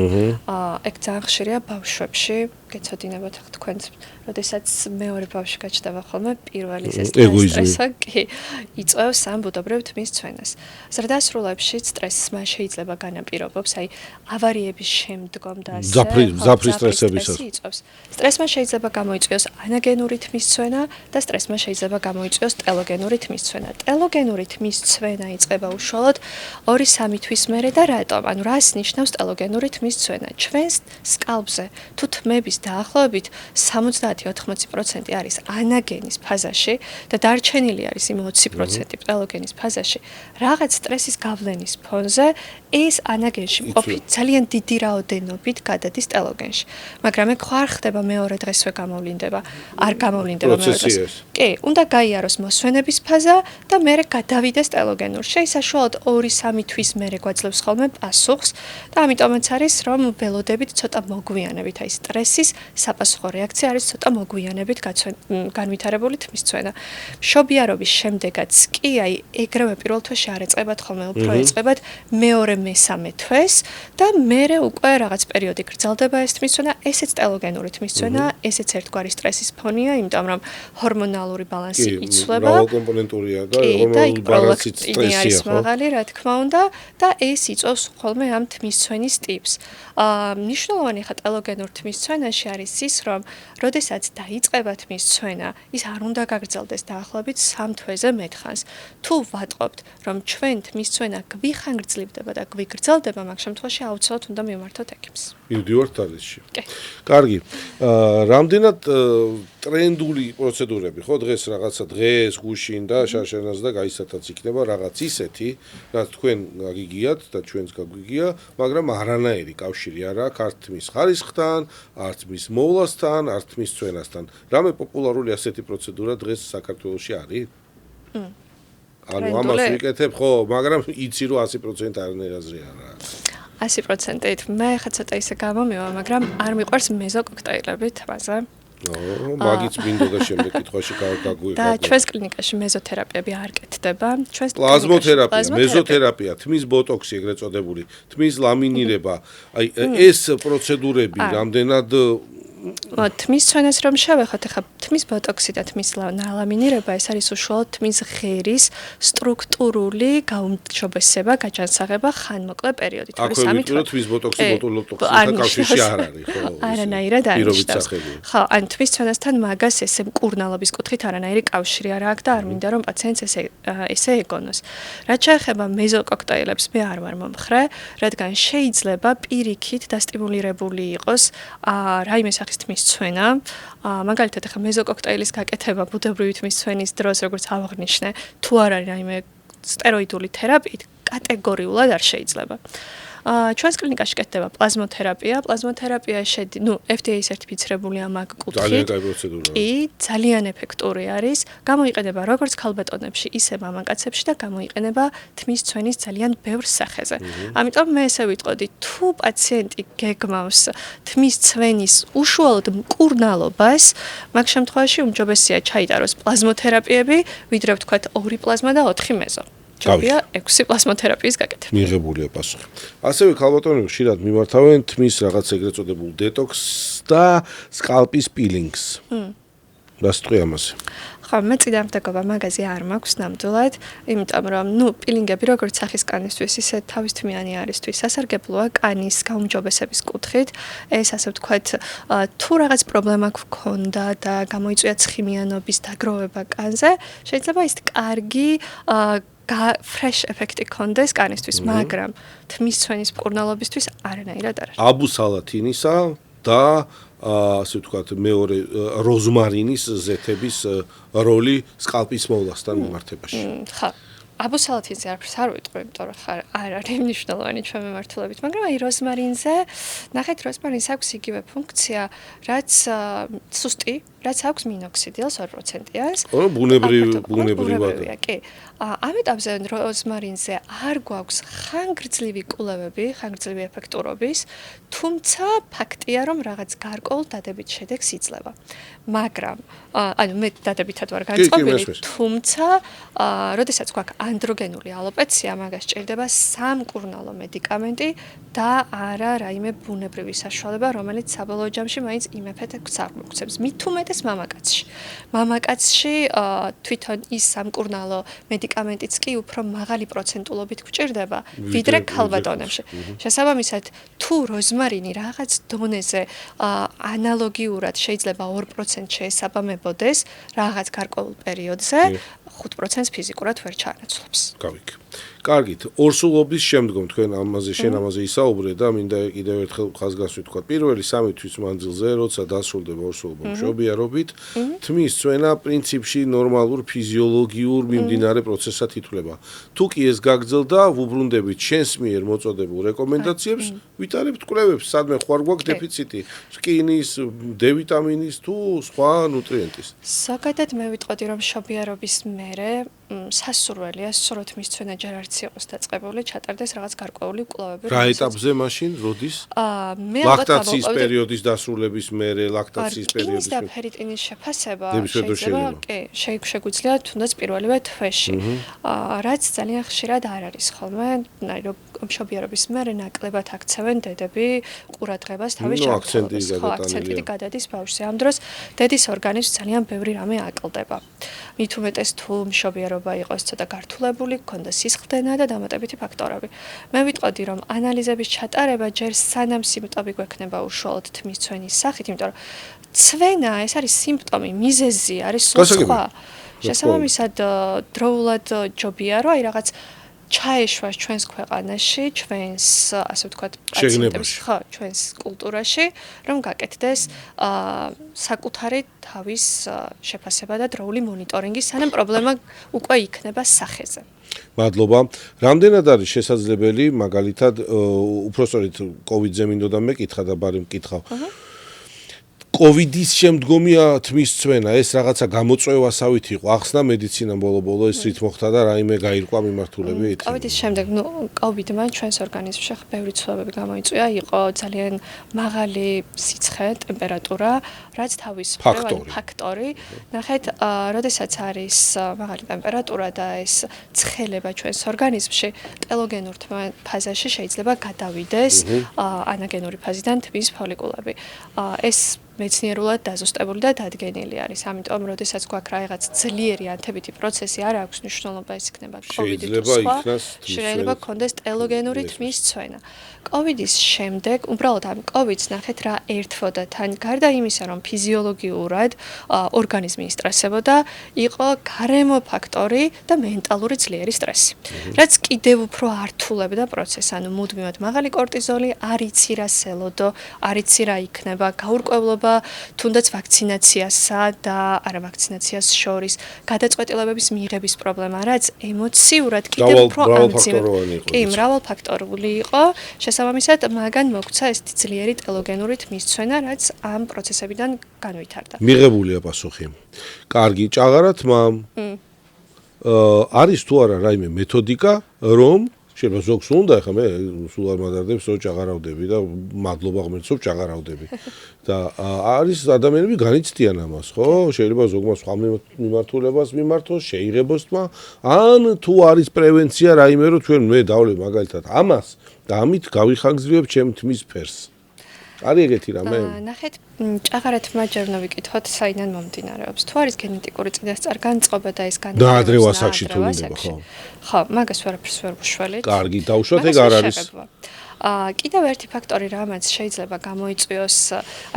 ეგ ძალიან ხშირია ბავშვებში, გეცოდინებათ თქვენც, როდესაც მეორე ბავშვი გაჩნდება ხოლმე, პირველი სტრესა კი იწვევს ამ ბუდობრივ თმის წვენას. ზრდასრულებში სტრესმა შეიძლება განაპირობოს, აი ავარიების შემდგომ და ასე ზაფრი სტრესებისაც იწვევს. სტრესმა შეიძლება გამოიწვიოს ანაგენური თმის წვენა და სტრესმა შეიძლება გამოიწვიოს ტელოგენური თმის წვენა. ტელოგენური თმის წვენა იწყება უშუალოდ 2-3 თვის მერე და რატომ? ანუ რას ნიშნავს ტელოგენური თმის წვენა? ჩვენს სკალპზე თუ თმების დაახლოებით 70-80% არის ანაგენის ფაზაში და დარჩენილი არის იმ 20% ტელოგენის ფაზაში. რაღაც სტრესის გავლენის ფონზე ეს ანაგენში მყოფი ძალიან დიდი რაოდენობით გადადის ტელოგენში. მაგრამ ეგ ხარ ხდება მეორე დღესვე გამოვლინდება. არ გამოვლინდება მეორე დღეს. კი, უნდა გაიაროს მოსვენების ფაზა და მერე გადავიდეს ტელოგენურში. ეს საშუალოდ 2-3 თვის მერე გვაძლევს ხოლმე პასუხს და ამიტომაც არის რომ ველოდებით ცოტა მოგვიანებით აი სტრესის საპასუხო რეაქცია არის ცოტა მოგვიანებით განვითარებული თმის წვენა. მშობიარობის შემდეგაც კი აი ეგრევე პირველ თვეში არ ეწყებათ ხოლმე, უფრო ეწყებათ მეორე-მესამე თვეს და მერე უკვე რაღაც პერიოდი გრძელდება ეს თმის წვენა, ესეც ტელოგენური თმის წვენა, ესეც ერთგვარი სტრესის ფონია, იმიტომ რომ ჰორმონალური ბალანსი იცვლება. მრავალკომპონენტურია და ჰორმონული ბალანსი სტრესია, ხო? მაღალი, რა თქმა უნდა, და ეს იწვევს ხოლმე ამ თმის წვენის ტიპს. მნიშვნელოვანი ხა ტელოგენურ თმის წვენაში არის ის, რომ როდესაც დაიწყება თმის წვენა, ის არ უნდა გაგრძელდეს დაახლოებით 3 თვეზე მეტხანს. თუ ვატყობთ, რომ ჩვენ თმის წვენა გვიხანგრძლივდება და გვიგრძელდება, მაგ შემთხვევაში აუცილებლად უნდა მივმართოთ ექიმს. მივდივართ ალისში. კარგი. რამდენად ტრენდული პროცედურები, ხო, დღეს რაღაცა დღეს გუშინ და შარშანაც და გაისათაც იქნება რაღაც ისეთი, რაც თქვენ გაგიგიათ და ჩვენც გაგვიგია, მაგრამ არანაირი კავშირი არ აქვს არც თმის ხარისხთან, არც მის მოვლასთან, არც თმის წვენასთან. რამე პოპულარული ასეთი პროცედურა დღეს საქართველოში არის? ანუ ამას ვიკეთებ, ხო, მაგრამ იცი რომ 100% არანაირი აზრი არ აქვს. 100%-ით მე ხა ცოტა ისე გამომივა, მაგრამ არ მიყვარს მეზოკოქტეილები თმაზე. მაგიც მინდო და შემდეგ კითხვაში გაგვიგა. და ჩვენს კლინიკაში მეზოთერაპიები არ კეთდება. ჩვენს პლაზმოთერაპია, მეზოთერაპია, თმის ბოტოქსი ეგრეთ წოდებული, თმის ლამინირება. აი ეს პროცედურები რამდენად თმის წვენას რომ შევეხოთ, ახლა თმის ბოტოქსი და თმის ლამინირება ეს არის უშუალოდ თმის ღერის სტრუქტურული გაუმჯობესება, გაჯანსაღება ხანმოკლე პერიოდით. აქ ვიტყვი თმის ბოტოქსი ბოტულოტოქსთან კავშირში არ არის, ხო? არანაირად არ ნიშნავს. ხო, ან თმის წვენასთან მაგას ესე მკურნალობის კუთხით არანაირი კავშირი არ აქვს და არ მინდა რომ პაციენტს ესე ეგონოს. რაც შეეხება მეზოკოქტეილებს, მე არ ვარ მომხრე, რადგან შეიძლება პირიქით დასტიმულირებული იყოს რაიმე სახის თმის წვენა. მაგალითად, ახლა მეზოკოქტეილის გაკეთება ბუდობრივი თმის წვენის დროს, როგორც ავღნიშნე, თუ არ არის რაიმე სტეროიდული თერაპიით, კატეგორიულად არ შეიძლება. ჩვენს კლინიკაში კეთდება პლაზმოთერაპია. პლაზმოთერაპია FDA სერტიფიცირებულია მაგ კუთხით. კი, ძალიან ეფექტური არის. გამოიყენება როგორც ქალბატონებში, ისე მამაკაცებში და გამოიყენება თმის წვენის ძალიან ბევრ სახეზე. ამიტომ მე ესე ვიტყოდი, თუ პაციენტი გეგმავს თმის წვენის უშუალოდ მკურნალობას, მაგ შემთხვევაში უმჯობესია ჩაიტაროს პლაზმოთერაპიები, ვიდრე ვთქვათ 2 პლაზმა და 4 მეზო. ჯობია 6 პლაზმოთერაპიის გაკეთება. მიღებულია პასუხი. ასევე ქალბატონები ხშირად მიმართავენ თმის რაღაც ეგრეთ წოდებულ დეტოქსს და სკალპის პილინგს. რას თქვი ამაზე? ხო, მე წინამდებობა მაგაზი არ მაქვს ნამდვილად, იმიტომ რომ, პილინგები როგორც სახის კანისთვის, ისე თავისთმიანი არისთვის სასარგებლოა კანის გაუმჯობესების კუთხით. ეს ასე ვთქვათ, თუ რაღაც პრობლემა გქონდა და გამოიწვია ცხიმიანობის დაგროვება კანზე, შეიძლება ის კარგი fresh ეფექტი ქონდეს კანისთვის, მაგრამ თმის ცვენის მკურნალობისთვის არანაირად არ არის. აბუსალათინისა და ასე ვთქვათ, მეორე როზმარინის ზეთების როლი სკალპის მოვლასთან მიმართებაში. ხა, აბუსალათინზე არ ვიტყვი, იმიტომ რომ არ არის მნიშვნელოვანი ჩვენ მიმართულებით, მაგრამ აი როზმარინზე, ნახეთ, როზმარინს აქვს იგივე ფუნქცია, რაც სუსტი, რაც აქვს მინოქსიდილს 2%-იანს. ბუნებრივია, კი. ამიტომზე როზმარინზე არ გვაქვს ხანგრძლივი კულევები, ხანგრძლივი ეფექტურობის, თუმცა ფაქტია, რომ რაღაც გარკვეულ დადებით შედეგს იძლევა. მაგრამ, მე დადებითად ვარ განწყობილი, თუმცა, როდესაც გვაქვს ანდროგენული ალოპეცია, მაგას სჭირდება სამკურნალო მედიკამენტი და არა რაიმე ბუნებრივი საშუალება, რომელიც საბოლოო ჯამში მაინც იმ ეფექტს აღმოგვცემს. მით უმეტეს მამაკაცში თვითონ ის სამკურნალო მედიკამენტიც კი უფრო მაღალი პროცენტულობით გვჭირდება, ვიდრე ქალბატონებში. შესაბამისად, თუ როზმარინი რაღაც დონეზე ანალოგიურად შეიძლება 2% შეესაბამებოდეს რაღაც გარკვეულ პერიოდზე, 5%-ს ფიზიკურად ვერ ჩაანაცვლებს. გავიქ. კარგით, ორსულობის შემდგომ თქვენ შენ ამაზე ისაუბრე და მინდა კიდევ ერთხელ ხაზგასვით თქვა. პირველი 3 თვის მანძილზე, როცა დასრულდება ორსულობა მშობიარობით, თმის წვენა პრინციპში ნორმალურ ფიზიოლოგიურ მიმდინარე პროცესად ითვლება. თუ კი ეს გაგრძელდა, ვუბრუნდებით შენს მიერ მოწოდებულ რეკომენდაციებს, ვიტარებთ კვლევებს, სადმე ხوار გვაქვს დეფიციტი, რკინის, D ვიტამინის თუ სხვა ნუტრიენტის. ზოგადად მე ვიტყოდი, რომ მშობიარობის მერე სასურველია, სწორედ მის წვენა ჯერ არც იყოს დაწყებული, ჩატარდეს რაღაც გარკვეული კვლევები. რა ეტაპზე მაშინ, როდის? მე ლაქტაციის პერიოდის დასრულების მერე, ლაქტაციის პერიოდის და ფერიტინის შეფასება შეგვიძლია თუნდაც პირველივე თვეში. რაც ძალიან ხშირად არ არის ხოლმე, რომ მშობიარობის მერე ნაკლებად აქცევენ დედები ყურადღებას თავის ჯანმრთელობას. აქცენტი გადადის ბავშვზე. ამ დროს დედის ორგანიზმს ძალიან ბევრი რამე აკლდება. მით უმეტეს თუ მშობიარობა იყოს ცოტა გართულებული, გქონდა სისხლდენა და დამატებითი ფაქტორები. მე ვიტყოდი, რომ ანალიზების ჩატარება ჯერ სანამ სიმპტომი გვექნება უშუალოდ თმის ცვენის სახით, იმიტომ რომ ცვენა ეს არის სიმპტომი, მიზეზი არის სულ სხვა. შესაბამისად, დროულად ჯობია, რომ აი რაღაც ჩაეშვას ჩვენს ქვეყანაში, ჩვენს, ასე ვთქვათ, პაციენტებს, ხო, ჩვენს კულტურაში, რომ გაკეთდეს საკუთარი თავის შეფასება და დროული მონიტორინგი, სანამ პრობლემა უკვე იქნება სახეზე. მადლობა. რამდენად არის შესაძლებელი, მაგალითად, უпростоრით COVID-ზე მინდოდა მეკითხა და ბარი მკითხავ. COVID-ის შემდგომია თმის წვენა, ეს რაღაცა გამოწვევასავით იყო, ახსნა მედიცინამ ბოლო-ბოლო ეს რით მოხდა და რაიმე გაირკვა მიმართულებით. COVID-ის შემდეგ, COVID-მა ჩვენს ორგანიზმში ბევრი ცვლილებები გამოიწვია, იყო ძალიან მაღალი სიცხე, ტემპერატურა, რაც თავის ფაქტორი. ნახეთ, როდესაც არის მაღალი ტემპერატურა და ეს ცხელება ჩვენს ორგანიზმში, ტელოგენურ ფაზაში შეიძლება გადავიდეს ანაგენური ფაზიდან თმის ფოლიკულები. ეს მეცნიერულად დაზუსტებული და დადგენილი არის. ამიტომ, როდესაც გვაქვს რაღაც ძლიერი ანთებითი პროცესი, არ აქვს მნიშვნელობა ეს იქნება COVID-ი თუ სხვა. შეიძლება გქონდეს ტელოგენური თმის ცვენა. COVID-ის შემდეგ, უბრალოდ ამ COVID-ს ნახეთ რა ერთვოდა თან, გარდა იმისა, რომ ფიზიოლოგიურად ორგანიზმი ისტრესებოდა, იყო გარემო ფაქტორი და მენტალური ძლიერი სტრესი. რაც კიდევ უფრო ართულებდა პროცესს, ანუ მუდმივად მაღალი კორტიზოლი, არ იცი რა სელოდო, არ იცი რა იქნება, გაურკვევლობა თუნდაც ვაქცინაციასა და არავაქცინაციას შორის გადაწყვეტილებების მიღების პრობლემა, რაც ემოციურად კიდევ უფრო ამძიმებდა. კი, მრავალფაქტორული იყო. შესაბამისად, მაგან მოგვცა ეს ძლიერი ტელოგენური თმის ცვენა, რაც ამ პროცესებიდან განვითარდა. მიღებულია პასუხი. კარგი, ჭაღარა თმა. არის თუ არა რაიმე მეთოდიკა, რომ შეიძლება ზოგს უნდა, ხა მე სულ არ მადარდებს, რომ ჭაღარავდები და მადლობა ღმერთს, რომ ჭაღარავდები. და არის ადამიანები განიცდიან ამას, ხო? შეიძლება ზოგმა სხვა მიმართულებას მიმართოს, შეიღებოს თმა, ან თუ არის პრევენცია რაიმე, რომ ჩვენ მე დავლე მაგალითად ამას და ამით გავიხანგრძლივებ ჩემ თმის ფერს. არის ეგეთი რამე? ნახეთ, ჭაღარათმა ჯერ უნდა ვიკითხოთ, საიდან მომდინარეობს. თუ არის გენეტიკური წინასწარ განწყობა და ეს და ადრე ასაკში თუ მინდება, ხო? ხო, მაგას ვერაფერს ვერ ვუშველით. კარგი, დავუშვათ, ეგ არ არის. კიდევ ერთი ფაქტორი, რამაც შეიძლება გამოიწვიოს,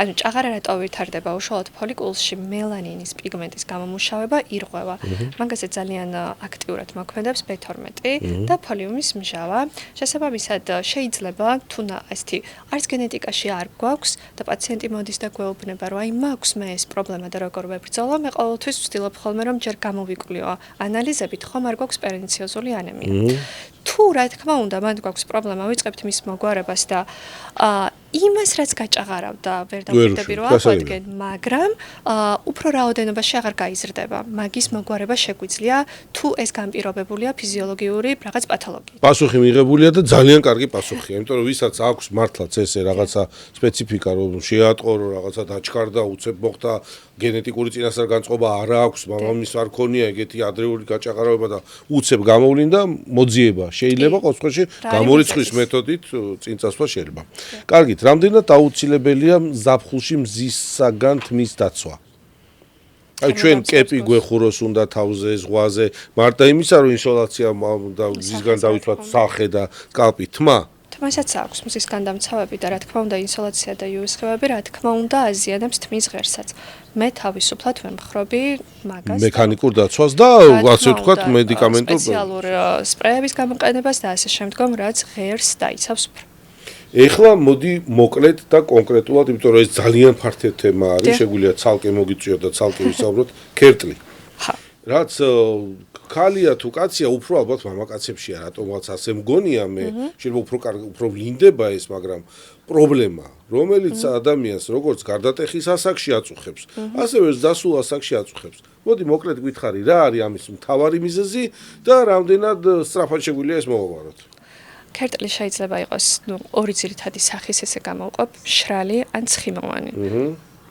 ანუ ჭაღარატო ვითარდება უშუალოდ ფოლიკულში მელანინის პიგმენტის გამომუშავება ირღვევა. მაგაზე ძალიან აქტიურად მოქმედებს B12 და ფოლიუმის მჟავა. შესაბამისად, შეიძლება თუ ასეთი არც გენეტიკაში არ გვაქვს და პაციენტი მოდის და გვეუბნება, რომ აი მაქვს მე ეს პრობლემა და როგორ ვებრძოლო, მე ყოველთვის ვცდილობ ხოლმე რომ ჯერ გამოვიკვლიო ანალიზებით, ხომ არ გვაქვს პერენციოზული ანემია. თუ რა თქმა უნდა, მანდ გვაქვს პრობლემა, ვიწყებთ მის მოგვარებას და იმას რაც გაჭაღარავდა, ვერ დავხვდები რომ აღვადგენ, მაგრამ უფრო რაოდენობაში აღარ გაიზრდება. მაგის მოგვარება შეგვიძლია, თუ ეს განპირობებულია ფიზიოლოგიური რაღაც პათოლოგიით. პასუხი მიღებულია და ძალიან კარგი პასუხია, იმიტომ რომ ვისაც აქვს მართლაც ესე რაღაცა სპეციფიკა, რომ შეატყო, რომ რაღაცა დაჩქარდა, უცებ მოხდა გენეტიკური წინასწარ განწყობა არა აქვს, მამამის არ ქონია ეგეთი ადრეული გაჭაღარავება და უცებ გამოვლინდა, მოძიება შეიძლება ყოველ შემთხვევაში გამორიცხვის მეთოდით წინ წასვლა შეიძლება. კარგით, რამდენად აუცილებელია ზაფხულში მზისაგან თმის დაცვა? აი ჩვენ კეპი გვეხუროს უნდა თავზე, ზღვაზე, მარტო იმისა რომ ინსოლაცია და მზისგან დავითვლათ სახე და სკალპი თმა თმასაც აქვს მზის განდამცავები და რა თქმა უნდა ინსოლაცია და UV სხივები რა თქმა უნდა აზიანებს თმის ღერსაც. მე თავისუფლად ვემხრობი მაგას მექანიკურ დაცვას და ასე ვთქვათ მედიკამენტურ სპეციალურ სპრეების გამოყენებას და ასე შემდგომ რაც ღერს დაიცავს. ეხლა მოდი მოკლედ და კონკრეტულად, იმიტომ რომ ეს ძალიან ფართო თემა არის, შეგვიძლია ცალკე მოგიწვიოთ და ცალკე ვისაუბროთ, ქერტლი. რაც ქალია თუ კაცია, უფრო ალბათ მამაკაცებშია, რატომღაც ასე მგონია მე, შეიძლება უფრო ვლინდება ეს, მაგრამ პრობლემა, რომელიც ადამიანს როგორც გარდატეხის ასაკში აწუხებს, ასევე დასულ ასაკში აწუხებს. მოდი მოკლედ გითხარი, რა არის ამის მთავარი მიზეზი და რამდენად სწრაფად შეგვიძლია ეს მოვაბაროთ. ქერტლი შეიძლება იყოს, ორი ძირითადი სახის ესე გამოვყოფ, მშრალი ან ცხიმოვანი.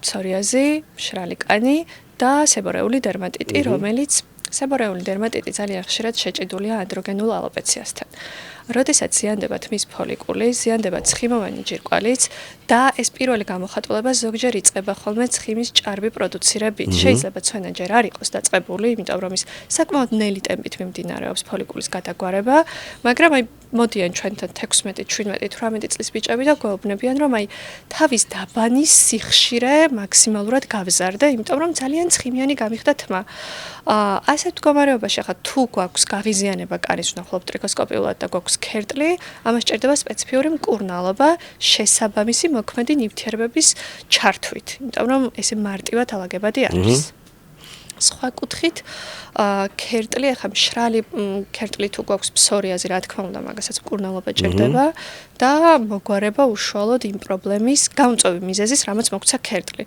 ფსორიაზი, მშრალი კანი და სებორეული დერმატიტი, რომელიც სებორეული დერმატიტი ძალიან ხშირად შეჭიდულია ანდროგენულ ალოპეციასთან. როდესაც ზიანდება თმის ფოლიკული, ზიანდება ცხიმოვანი ჯირკვალიც და ეს პირველი გამოხატულება ზოგჯერ იწყება ხოლმე ცხიმის ჭარბი პროდუცირებით. შეიძლება ცვენაჯერ არ იყოს დაწყებული, იმიტომ რომ ის საკმაოდ ნელი ტემპით მიმდინარეობს ფოლიკულის გადაგვარება, მაგრამ აი მოდიან ჩვენთან 16, 17, 18 წლის ბიჭები და გვეუბნებიან, რომ აი თავის დაბანის სიხშირე მაქსიმალურად გავზარდა, იმიტომ რომ ძალიან ცხიმიანი გამიხდა თმა. ასეთ მდგომარეობაში ახლა თუ გვაქვს გაღიზიანება კარის ვნახულობ ტრიქოსკოპიულად და გვაქვს ქერტლი, ამას სჭირდება სპეციფიური მკურნალობა შესაბამისი მოქმედი ნივთიერებების ჩართვით, იმიტომ რომ ესე მარტივად ალაგებადი არის. სხვა კუთხით, ქერტლი, ახლა მშრალი ქერტლი თუ გვაქვს ფსორიაზი, რა თქმა უნდა, მაგასაც მკურნალობა ჭირდება და მოგვარება უშუალოდ იმ პრობლემის გამწვევი მიზეზის, რამაც მოგვცა ქერტლი.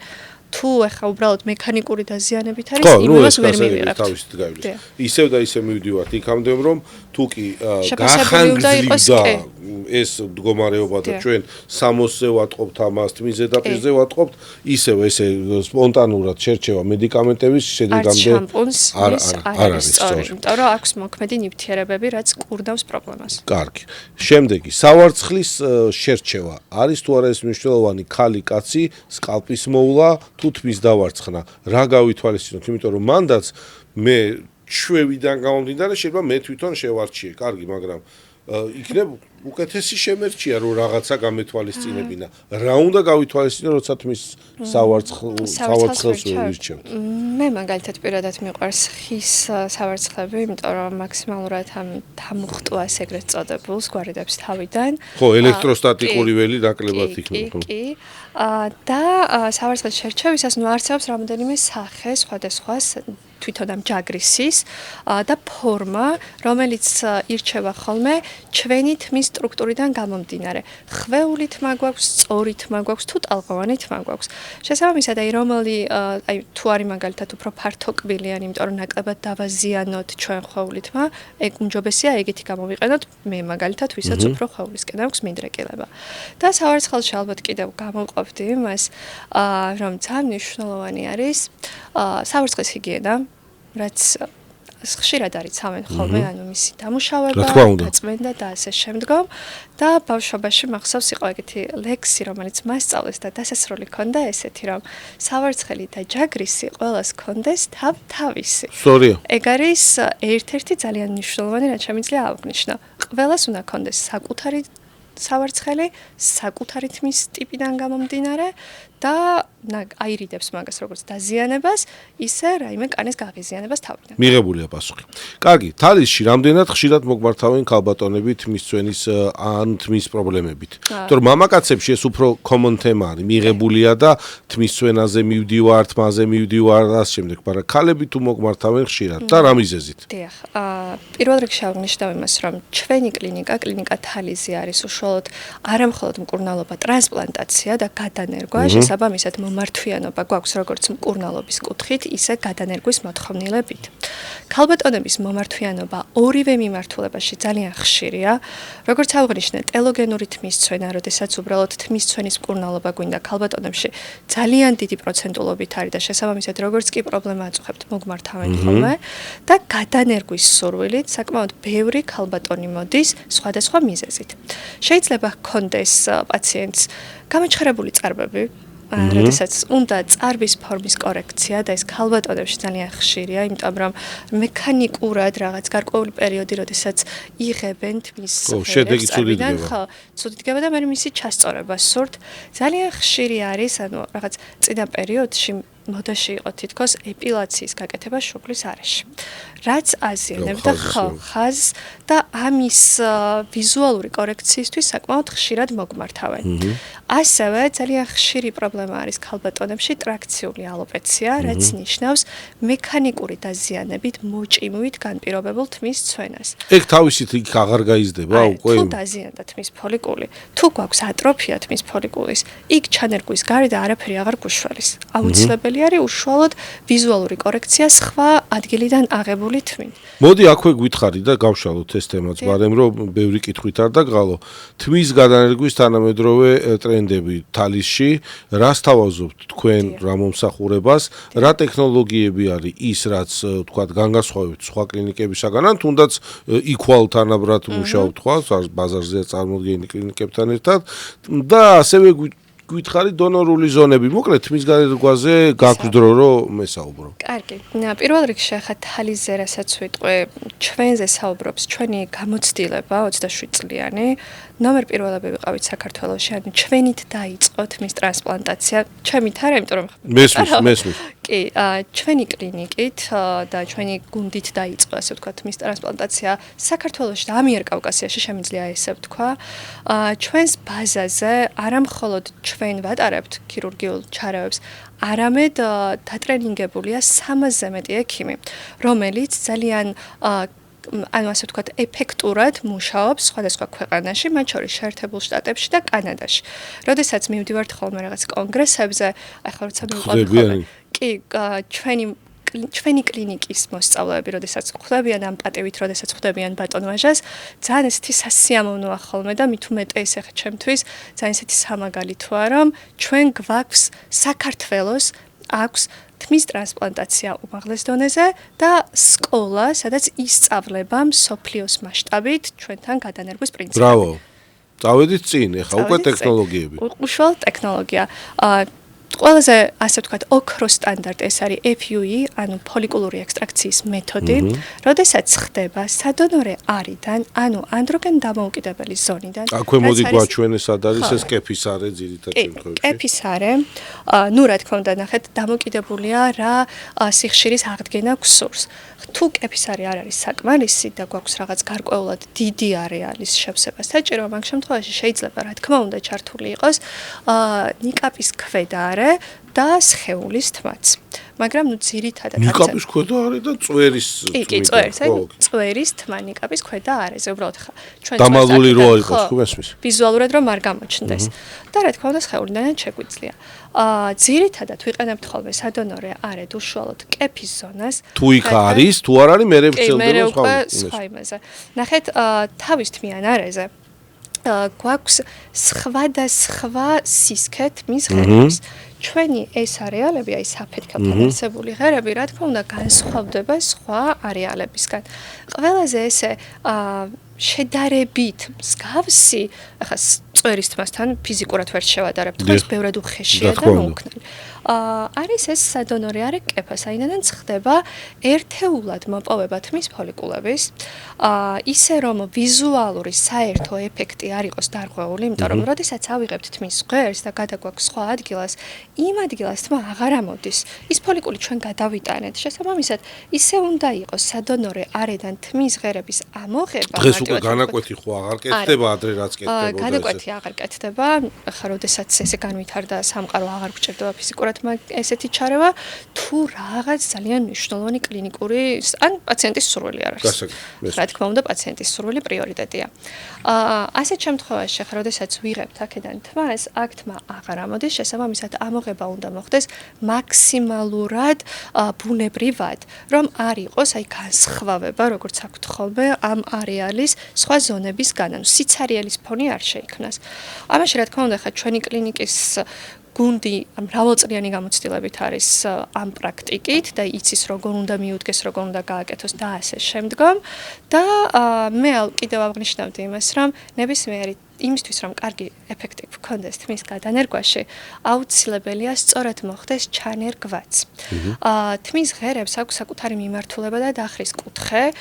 თუ ახლა უბრალოდ მექანიკური დაზიანებით არის, იმას ვერ მივიღებთ. ისევ და ისევ მივდივართ იქამდე, რომ თუ კი გახანგრძლივდა ეს მდგომარეობა და ჩვენ 60-ზე ვატყობთ ამას, თმის ზედაპირზე ვატყობთ, ისევ ესე სპონტანურად შერჩევა მედიკამენტების შედეგამდე არ არის სწორი, იმიტომ რომ აქვს მოქმედი ნივთიერებები, რაც კურნავს პრობლემას. კარგი. შემდეგი, სავარცხლის შერჩევა არის თუ არა ეს მნიშვნელოვანი ქალი კაცი, სკალპის მოვლა თუ თმის დავარცხნა, რა გავითვალისწინოთ, იმიტომ რომ მანდაც მე ჩვევიდან გამომდინარე შეიძლება მე თვითონ შევარჩიე, კარგი, მაგრამ იქნებ უკეთესი შემერჩია რომ რაღაცა გამეთვალისწინებინა. რა უნდა გავითვალისწინო, როცა თმის სავარცხელს ვირჩევთ? მე მაგალითად პირადად მიყვარს ხის სავარცხლები, იმიტომ რომ მაქსიმალურად ამ დამუხტვას ეგრეთ წოდებულს გვარიდებს თავიდან. ხო, ელექტროსტატიკური ველი ნაკლებად იქნება. კი. და სავარცხლის შერჩევისას არსებობს რამდენიმე სახე, სხვადასხვა თვითონ ამ ჯაგრისის და ფორმა, რომელიც ირჩევა ხოლმე ჩვენი თმის სტრუქტურიდან გამომდინარე. ხვეული თმა გვაქვს, სწორი თმა გვაქვს, თუ ტალღოვანი თმა გვაქვს. შესაბამისად, აი თუ არის მაგალითად უფრო ფართოკბილიანი, იმიტომ რომ ნაკლებად დავაზიანოთ ჩვენ ხვეული თმა, ეგ უმჯობესია ეგეთი გამოვიყენოთ, მე მაგალითად ვისაც უფრო ხვეულისკენ აქვს მინდრეკილება. და სავარცხელში ალბათ კიდევ გამოვყოფდი იმას, რომ ძალიან მნიშვნელოვანი არის სავარცხლის ჰიგიენა, რაც ხშირად არიცავენ ხოლმე, ანუ მისი დამუშავება, რა თქმა უნდა. გაწმენდა და ასე შემდგომ და ბავშვობაში მახსოვს იყო ეგეთი ლექსი, რომელიც მასწავლეს და დასასრული ქონდა ესეთი, რომ სავარცხელი და ჯაგრისი ყველას ქონდეს თავისი. სწორია. ეგ არის ერთ-ერთი ძალიან მნიშვნელოვანი, რაც შემიძლია აღვნიშნო. ყველას უნდა ქონდეს საკუთარი სავარცხელი, საკუთარი თმის ტიპიდან გამომდინარე და აირიდებს მაგას როგორც დაზიანებას, ისე რაიმე კანის გაღიზიანებას თავიდან. მიღებულია პასუხი. კარგი, თალისში რამდენად ხშირად მოგმართავენ ქალბატონები თმისცვენის ან თმის პრობლემებით? იმიტომ რომ მამაკაცებში ეს უფრო common თემა არის, მიღებულია და თმისცვენაზე მივდივარ, თმაზე მივდივარ და ასე შემდეგ, მაგრამ ქალები თუ მოგმართავენ ხშირად და რა მიზეზით? დიახ, პირველ რიგში აღნიშნავ იმას, რომ ჩვენი კლინიკა თალიზი არის უშუალოდ არამხოლოდ მკურნალობა, ტრანსპლანტაცია და გადანერგვა, შესაბამისად მომართვიანობა გვაქვს როგორც მკურნალობის კუთხით, ისე გადანერგვის მოთხოვნილებით. ქალბატონების მომართვიანობა ორივე მიმართულებაში ძალიან ხშირია. როგორც აღვნიშნე, ტელოგენური თმისცვენა, როდესაც უბრალოდ თმისცვენის მკურნალობა გვინდა ქალბატონებში, ძალიან დიდი პროცენტულობით არის და შესაბამისად როგორც კი პრობლემა აწუხებთ, მოგმართავენ ხოლმე და გადანერგვის სურვილით საკმაოდ ბევრი ქალბატონი მოდის სხვადასხვა მიზეზით. შეიძლება ჰქონდეს პაციენტს გამოჩხერებული წარბები, როდესაც უნდა წარბის ფორმის კორექცია და ეს ქალბატონებში ძალიან ხშირია, იმიტომ რომ მექანიკურად რაღაც გარკვეული პერიოდი, როდესაც იღებენ თმის შედეგი ცუდი დგება. ხო, ცუდი დგება და მე მისი ჩასწორება სურთ. ძალიან ხშირი არის, ანუ რაღაც წინა პერიოდში მოდაში იყო თითქოს ეპილაციის გაკეთება შუბლის არეში. რაც აზიანებდა ხაზს და ამის ვიზუალური კორექციისთვის საკმაოდ ხშირად მოგმართავენ. ასევე ძალიან ხშირი პრობლემა არის ქალბატონებში ტრაქციული ალოპეცია, რაც ნიშნავს მექანიკური დაზიანებით მოჭიმვით განპირობებულ თმის ცვენას. ეგ თავისით იქ აღარ გაიზრდება უკვე? თუ დაზიანდა თმის ფოლიკული, თუ გვაქვს ატროფია თმის ფოლიკულის, იქ ჩანერგვის გარდა არაფერი აღარ გუშველის. აუცილებელი არის უშუალოდ ვიზუალური კორექცია სხვა ადგილიდან აღებული თმით. მოდი აქვე გითხარი და გავშალოთ ეს თემაც, მაგრამ რომ ბევრი კითხვით არ დაგღალო. თმის გადანერგვის თანამედროვე ტრენდები თალისში, რას თავაზობთ თქვენ რა მომსახურებას, რა ტექნოლოგიები არის ის, რაც თქვათ განგასხვავებთ სხვა კლინიკებისაგან, ან თუნდაც equal თანაბრად მუშაობთ ხო, ბაზარზე წარმოდგენილი კლინიკებთან ერთად და ასევე გითხარი დონორული ზონები. მოკლედ თმის გადანერგვაზე გაქვს დრო რომ მესაუბრო. კარგი. პირველ რიგში ახლა თალიზე რასაც ვიტყვი, ჩვენზე საუბრობს ჩვენი გამოცდილება 27 წლიანი. ნომერ პირველები ვიყავით საქართველოში, ანუ ჩვენით დაიწყო თმის ტრანსპლანტაცია. ჩემით არა, იმიტომ რომ მესმის. კი, ჩვენი კლინიკით და ჩვენი გუნდით დაიწყო, ასე ვთქვათ, თმის ტრანსპლანტაცია საქართველოში და ამიერკავკასიაში შემიძლია ესე ვთქვა. ჩვენს ბაზაზე არამხოლოდ ჩვენ ვატარებთ ქირურგიულ ჩარევებს, არამედ დატრენინგებულია 300-ზე მეტი ექიმი, რომელიც ძალიან ანუ ასე ვთქვათ, ეფექტურად მუშაობს სხვადასხვა ქვეყანაში, მათ შორის შეერთებულ შტატებში და კანადაში. როდესაც მივდივართ ხოლმე რაღაც კონგრესებზე, ახლა როცა მივყვავთ ხოლმე, კი, ჩვენი კლინიკის მოსწავლეები, როდესაც ხვდებიან ამ პატივით, როდესაც ხვდებიან ბატონ ვაჟას, ძალიან ესეთი სასიამოვნოა ხოლმე და მით უმეტეს ახლა ჩემთვის ძალიან ესეთი სამაგალითოა, რომ ჩვენ გვაქვს საქართველოს აქვს თმის ტრანსპლანტაცია უმაღლეს დონეზე და სკოლა, სადაც ისწავლება მსოფლიოს მასშტაბით ჩვენთან გადანერგვის პრინციპები. ბრავო. წავედით წინ, ეხა უკვე ტექნოლოგიები. უშუალოდ ტექნოლოგია. ყველაზე ასე ვთქვათ, ოქრო სტანდარტი ეს არის FUE, ანუ ფოლიკულური ექსტრაქციის მეთოდი, როდესაც ხდება სადონორე არიდან, ანუ ანდროგენ დამოუკიდებელი ზონიდან. აქვე მოდი გვაჩვენე სად არის ეს კეფისარე ძირითად შემთხვევაში. კეფისარე, ნუ რა თქმა უნდა, ნახეთ, დამოკიდებულია რა სიხშირის აღდგენა გსურს. თუ კეფისარი არ არის საკმარისი და გვაქვს რაღაც გარკვეულად დიდი არეალის შევსება საჭირო, მაგ შემთხვევაში შეიძლება რა თქმა უნდა ჩართული იყოს ნიკაპის ქვედა არე და სხეულის თმაც. მაგრამ ნუ ძირითადად ნიკაპის ქვედა არე და წვერის კი, წვერის თმა ნიკაპის ქვედა არეზე, უბრალოდ ხა ჩვენ დამალული რო იყოს, ხო მესმის. ვიზუალურად რომ არ გამოჩნდეს. და რა თქმა უნდა სხეულიდან შეგვიძლია. ძირითადად ვიყენებთ ხოლმე სადონორე არედ უშუალოდ კეფის ზონას. თუ იქ არის, თუ არ არის, მე ვცელდება სხვა იმაზე. ნახეთ, თავის თმიან არეზე გვაქვს სხვადასხვა სისქეთ მის ღერების. ჩვენი ეს არეალები, აი საფეთქელთან არსებული ღერები, რა თქმა უნდა, განსხვავდება სხვა არეალებისგან. ყველაზე ესე შედარებით მსგავსი, ახლა წვერის თმასთან ფიზიკურად ვერ შევადარებთ, ხო ეს ბევრად უხეშია და მოუქნელი. არის ეს სადონორი არეკეფა, საინდან ხდება ერთეულად მოპოვება თმის ფოლიკულების, ისე რომ ვიზუალური საერთო ეფექტი არ იყოს დარღვეული, იმიტომ რომ როდესაც ავიღებთ თმის ღერს და გადაგვაქვს სხვა ადგილას, იმ ადგილას თმა აღარ ამოდის. ის ფოლიკული ჩვენ გადავიტანეთ. შესაბამისად, ისე უნდა იყოს სადონორი არედან თმის ღერების ამოღება. დღეს უკვე განაკვეთი ხო აღარ კეთდება, ადრე რაც კეთდებოდა. განაკვეთი აღარ კეთდება. ახლა როდესაც ესე განვითარდა სამყარო, აღარ გჭირდება ფიზიკურად ესეთი ჩარევა, თუ რაღაც ძალიან მნიშვნელოვანი კლინიკური ან პაციენტის სურვილი არ არის. რა თქმა უნდა, პაციენტის სურვილი პრიორიტეტია. ასეთ შემთხვევაში, ახლა როდესაც ვიღებთ აქედან თმას, აქ თმა აღარ ამოდის, შესაბამისად ამოღება უნდა მოხდეს მაქსიმალურად ბუნებრივად, რომ არ იყოს აი განსხვავება, როგორც აქვთ ხოლმე ამ არეალის სხვა ზონებისგან, ანუ სიცარიელის ფონი არ შეიქმნას. ამაში რა თქმა უნდა, ხა ჩვენი კლინიკის გუნდი მრავალწლიანი გამოცდილებით არის ამ პრაქტიკით და იცის როგორ უნდა მიუდგეს, როგორ უნდა გააკეთოს და ასე შემდგომ და მე კიდევ აღნიშნავდი იმას, რომ ნებისმიერი იმისთვის რომ კარგი ეფექტი გქონდეს თმის გადანერგვაში, აუცილებელია სწორად მოხდეს ჩანერგვაც. თმის ღერებს აქვს საკუთარი მიმართულება და დახრის კუთხე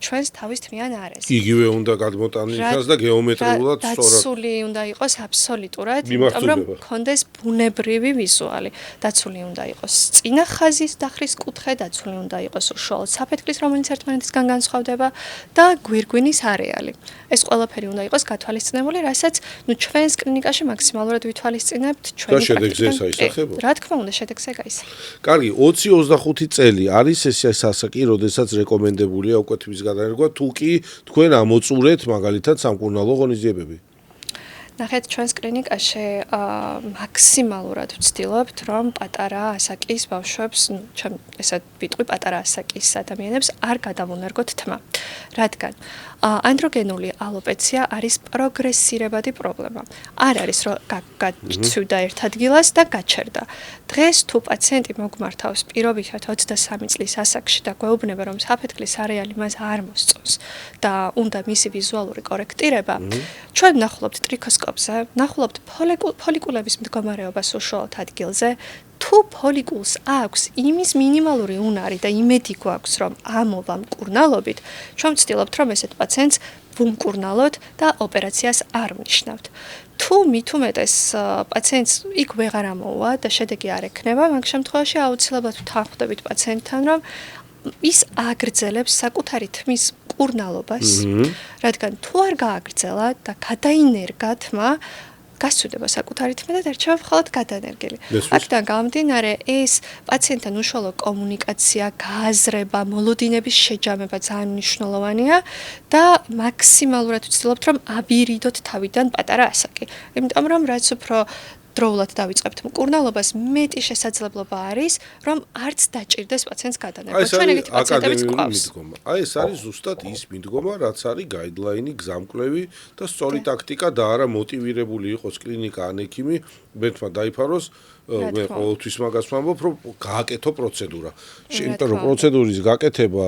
ჩვენს თავის თმიან არეზე. იგივე უნდა გადმოტანილიყოს და გეომეტრიულად სწორად. დაცული უნდა იყოს აბსოლუტურად, იმიტომ რომ გქონდეს ბუნებრივი ვიზუალი. დაცული უნდა იყოს წინა ხაზის დახრის კუთხე, დაცული უნდა იყოს უშუალოდ საფეთქლის, რომელიც ერთმანეთისგან განსხვავდება და გვირგვინის არეალი. ეს ყველაფერი უნდა იყოს გათვალისწინებული, რასაც ჩვენს კლინიკაში მაქსიმალურად ვითვალისწინებთ ჩვენი შედეგზე საისახებო. რა თქმა უნდა, შედეგზე გაისახება. კარგი, 20-25 წელი არის ეს ასაკი, როდესაც რეკომენდებულია უკვე თმის გადანერგვა, თუ კი თქვენ ამოწურეთ მაგალითად სამკურნალო ღონისძიებები. ნახეთ, ჩვენს კლინიკაში მაქსიმალურად ვცდილობთ, რომ პატარა ასაკის ბავშვებს, ესა ვიტყვი პატარა ასაკის ადამიანებს არ გადავუნერგოთ თმა. რადგან ანდროგენული ალოპეცია არის პროგრესირებადი პრობლემა. არ არის რომ გაცვიდა ერთ ადგილას და გაჩერდა. დღეს თუ პაციენტი მოგმართავს პირობითად 23 წლის ასაკში და გვეუბნება, რომ საფეთქლის არეალი მას არ მოსწონს და უნდა მისი ვიზუალური კორექტირება, ჩვენ ვნახულობთ ტრიქოსკოპზე, ვნახულობთ ფოლიკულების მდგომარეობას უშუალოდ ადგილზე. თუ ფოლიკულს აქვს იმის მინიმალური უნარი და იმედი გვაქვს, რომ ამოვა მკურნალობით, ჩვენ ვცდილობთ, რომ ესეთ პაციენტს ვუმკურნალოთ და ოპერაციას არ ვნიშნავთ. თუ მით უმეტეს პაციენტს იქ ვეღარ ამოვა და შედეგი არ ექნება, მაგ შემთხვევაში აუცილებლად ვთანხმდებით პაციენტთან, რომ ის აგრძელებს საკუთარი თმის მკურნალობას, რადგან თუ არ გააგრძელა და გადაინერგა თმა, გასწვდება საკუთარი თმა და დარჩება მხოლოდ გადანერგილი. აქედან გამომდინარე, ეს პაციენტთან უშუალო კომუნიკაცია, გააზრება, მოლოდინების შეჯამება ძალიან მნიშვნელოვანია და მაქსიმალურად ვცდილობთ, რომ აბირიდოთ თავიდან პატარა ასაკი. იმიტომ რომ რაც უფრო დროულად დავიწყებთ მკურნალობას, მეტი შესაძლებლობა არის, რომ არც დაჭირდეს პაციენტს გადანერგვა. ჩვენ ეგეთი პაციენტებიც გვყავს. აი ეს არის ზუსტად ის მიდგომა, რაც არის გაიდლაინი, გზამკვლევი და სწორი ტაქტიკა და არა მოტივირებული იყოს კლინიკა ან ექიმი, მეთმა დაიფაროს, მე ყოველთვის მაგას ვამბობ, რომ გააკეთო პროცედურა. იმიტომ რომ პროცედურის გაკეთება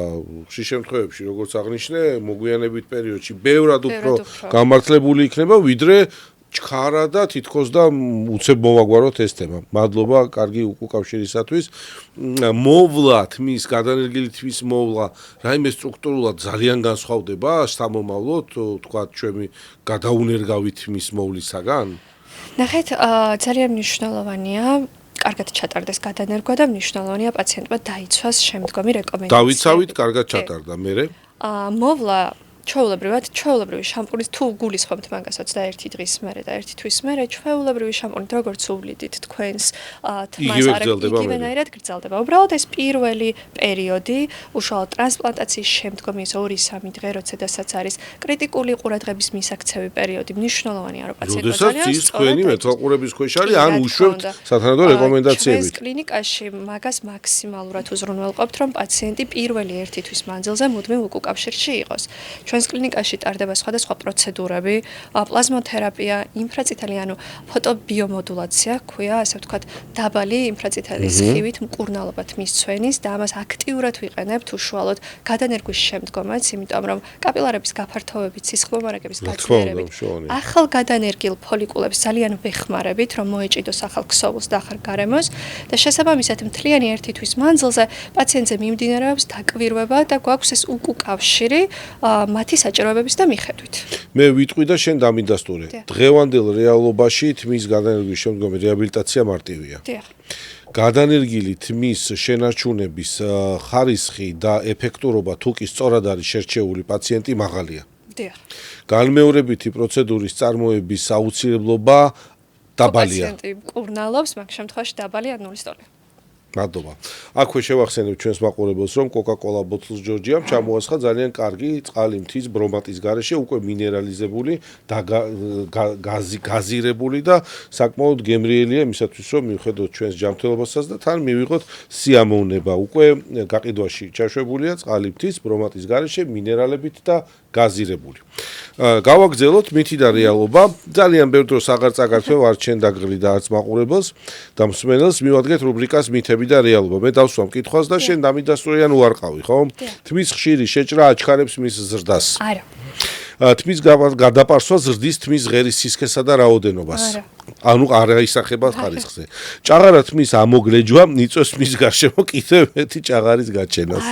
ხშირ შემთხვევებში, როგორც აღნიშნე, მოგვიანებით პერიოდში ბევრად უფრო გამართლებული იქნება, ვიდრე ჩქარა და თითქოს და უცებ მოვაგვაროთ ეს თემა. მადლობა, კარგი უკავშირისათვის. მოვლა თმის, გადანერგილი თმის მოვლა, რაიმე სტრუქტურულად ძალიან განსხვავდება სამომავლოდ, თქვა ჩვენი გადაუნერგავი თმის მოვლისაგან? ნახეთ, ძალიან მნიშვნელოვანია კარგად ჩატარდეს გადანერგვა და მნიშვნელოვანია პაციენტმა დაიცვას შემდგომი რეკომენდაციები. დავიცავით, კარგად ჩატარდა, მერე? მოვლა ჩვეულებრივი შამპუნის თუ გულისხმობთ მაგას 21 დღის მერე და 1 თვის მერე ჩვეულებრივი შამპუნით როგორც უვლიდით თქვენს თმას იგივენაირად გრძელდება. უბრალოდ ეს პირველი პერიოდი უშუალოდ ტრანსპლანტაციის შემდგომ ის 2-3 დღე როდესაც არის კრიტიკული ყურადღების მისაქცევი პერიოდი, მნიშვნელოვანია რომ პაციენტმა ძალიან როდესაც ის თქვენი მეთვალყურების ქვეშ არის, ან უშვებთ სათანადო რეკომენდაციებით. ჩვენს კლინიკაში მაგას მაქსიმალურად უზრუნველყოფთ, რომ პაციენტი პირველი 1 თვის მანძილზე მუდმივ უკავშირში იყოს. ჩვენს კლინიკაში ტარდება სხვადასხვა პროცედურები, პლაზმოთერაპია, ინფრაწითელი, ანუ ფოტობიომოდულაცია, ქვია, ასე ვთქვათ, დაბალი ინფრაწითელის ხივით მკურნალობა თმის ცვენის და ამას აქტიურად ვიყენებთ უშუალოდ გადანერგვის შემდგომაც, იმიტომ რომ კაპილარების გაფართოებით, სისხლმომარაგების გაძლიერებით, ახალ გადანერგილ ფოლიკულებს ძალიან ვეხმარებით, რომ მოეჭიდოს ახალ ქსოვილს და ახალ გარემოს და შესაბამისად მთლიანი ერთი თვის მანძილზე პაციენტზე მიმდინარეობს დაკვირვება და გვაქვს ეს უკავშირი მათი საჭიროებების და მიხედვით. მე ვიტყვი და შენ დამიდასტურე. დღევანდელ რეალობაში თმის გადანერგვის შემდგომი რეაბილიტაცია მარტივია. გადანერგილი თმის შენარჩუნების ხარისხი და ეფექტურობა თუ კი სწორად არის შერჩეული პაციენტი მაღალია. განმეორებითი პროცედურის წარმოების აუცილებლობა დაბალია. პაციენტი მკურნალობს, მაგ შემთხვევაში დაბალია ნულის ტოლი. მადლობა. აქვე შევახსენებ ჩვენს მაყურებელს, რომ Coca-Cola ბოთლს ჯორჯიამ ჩამოასხა ძალიან კარგი წყალი მთის ბრომატის გარეშე, უკვე მინერალიზებული და გაზირებული და საკმაოდ გემრიელია იმისათვის, რომ მივხედოთ ჩვენს ჯანმრთელობასაც და თან მივიღოთ სიამოვნება. უკვე გაყიდვაში ჩაშვებულია წყალი მთის ბრომატის გარეშე მინერალებით და გაზირებული. გავაგრძელოთ მითი და რეალობა. ძალიან ბევრ დროს აღარ წაგართვევ არც ჩვენ დაგრილი და არც მაყურებელს და მსმენელს მივადგეთ რუბრიკას მითები და რეალობა. მე დავსვამ კითხვას და შენ დამიდასტურე ან უარყავი, ხო? თმის ხშირი შეჭრა აჩქარებს მის ზრდას. არა. თმის გადაპარსვა ზრდის თმის ღერის სისქესა და რაოდენობას. ანუ არ აისახება ხარისხზე. ჭაღარა თმის ამოგლეჯვა იწვევს მის გარშემო კიდევ მეტი ჭაღარის გაჩენას.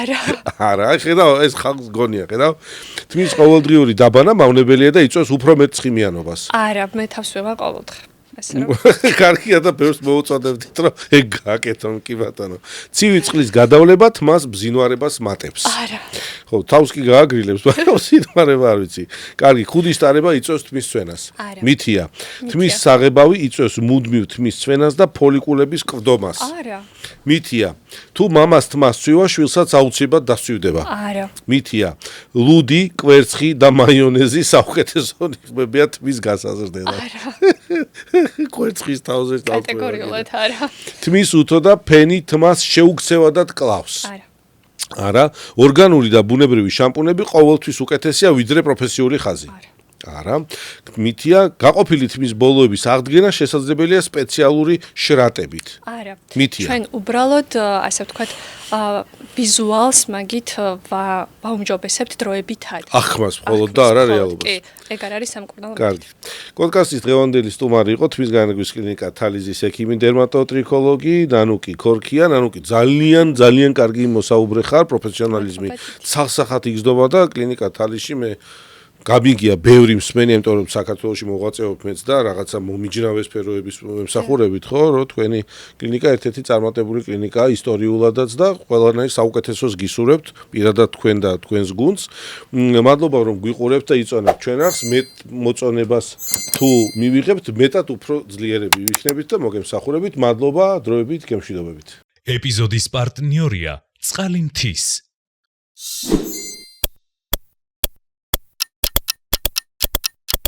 არა, ხედავ, ეს ხალხს გონია, ხედავ. თმის ყოველდღიური დაბანა მავნებელია და იწვევს უფრო მეტ ცხიმიანობას. არა, მე თავს ვეღარ ყოველდღე. კარგია და ბევრს მოუწოდებდით, რომ ეგ გააკეთონ კი ბატონო. ცივი წყლის გადავლება თმას ბზინვარებას მატებს. არა. ხო, თავს კი გააგრილებს, მაგრამ ბზინვარება არ ვიცი. კარგი, ხუდის ტარება იწვევს თმის ცვენას. მითია. თმის საღებავი იწვევს მუდმივ თმის ცვენას და ფოლიკულების კვდომას. არა. მითია. თუ მამას თმა სცვივა, შვილსაც აუცილებლად დასცვივდება. არა. მითია. ლუდი, კვერცხი და მაიონეზი საუკეთესო ნიღბებია თმის გასაზრდელად. არა. კვერცხის თავზე კატეგორიულად არა. თმის უთო და ფენი თმას შეუქცევადად კლავს. არა. არა, ორგანული და ბუნებრივი შამპუნები ყოველთვის უკეთესია ვიდრე პროფესიული ხაზი. არა. მითია, გაყოფილი თმის ბოლოების აღდგენა შესაძლებელია სპეციალური შრატებით. არა. მითია. ჩვენ უბრალოდ, ასე ვთქვათ, ვიზუალს მაგით ვაუმჯობესებთ დროებითად. ახმას მხოლოდ და არა რეალობას. კი, ეგ არ არის სამკურნალო. კარგი. პოდკასტის დღევანდელი სტუმარი იყო თმის განერგვის კლინიკა თალიზის ექიმი დერმატოტრიქოლოგი ნანუკი ქორქია. ნანუკი ძალიან კარგი მოსაუბრე ხარ, პროფესიონალიზმი ცალსახად იგრძნობა და კლინიკა თალიზში მე გამიგია ბევრი მსმენი, იმიტომ რომ საქართველოში მოღვაწეობ მეც და რაღაცა მომიჯნავე სფეროების მსახურებით, ხო, რომ თქვენი კლინიკა ერთ-ერთი წარმატებული კლინიკაა ისტორიულადაც და ყველანაირ საუკეთესოს გისურვებთ პირადად თქვენ და თქვენს გუნდს. მადლობა რომ გვიყურებთ და იწონებთ ჩვენ ახს, მე მოწონებას თუ მივიღებთ, მეტად უფრო ძლიერები ვიქნებით და მოგემსახურებით. მადლობა, დროებით, გემშვიდობებით. ეპიზოდის პარტნიორია წყალი მთის.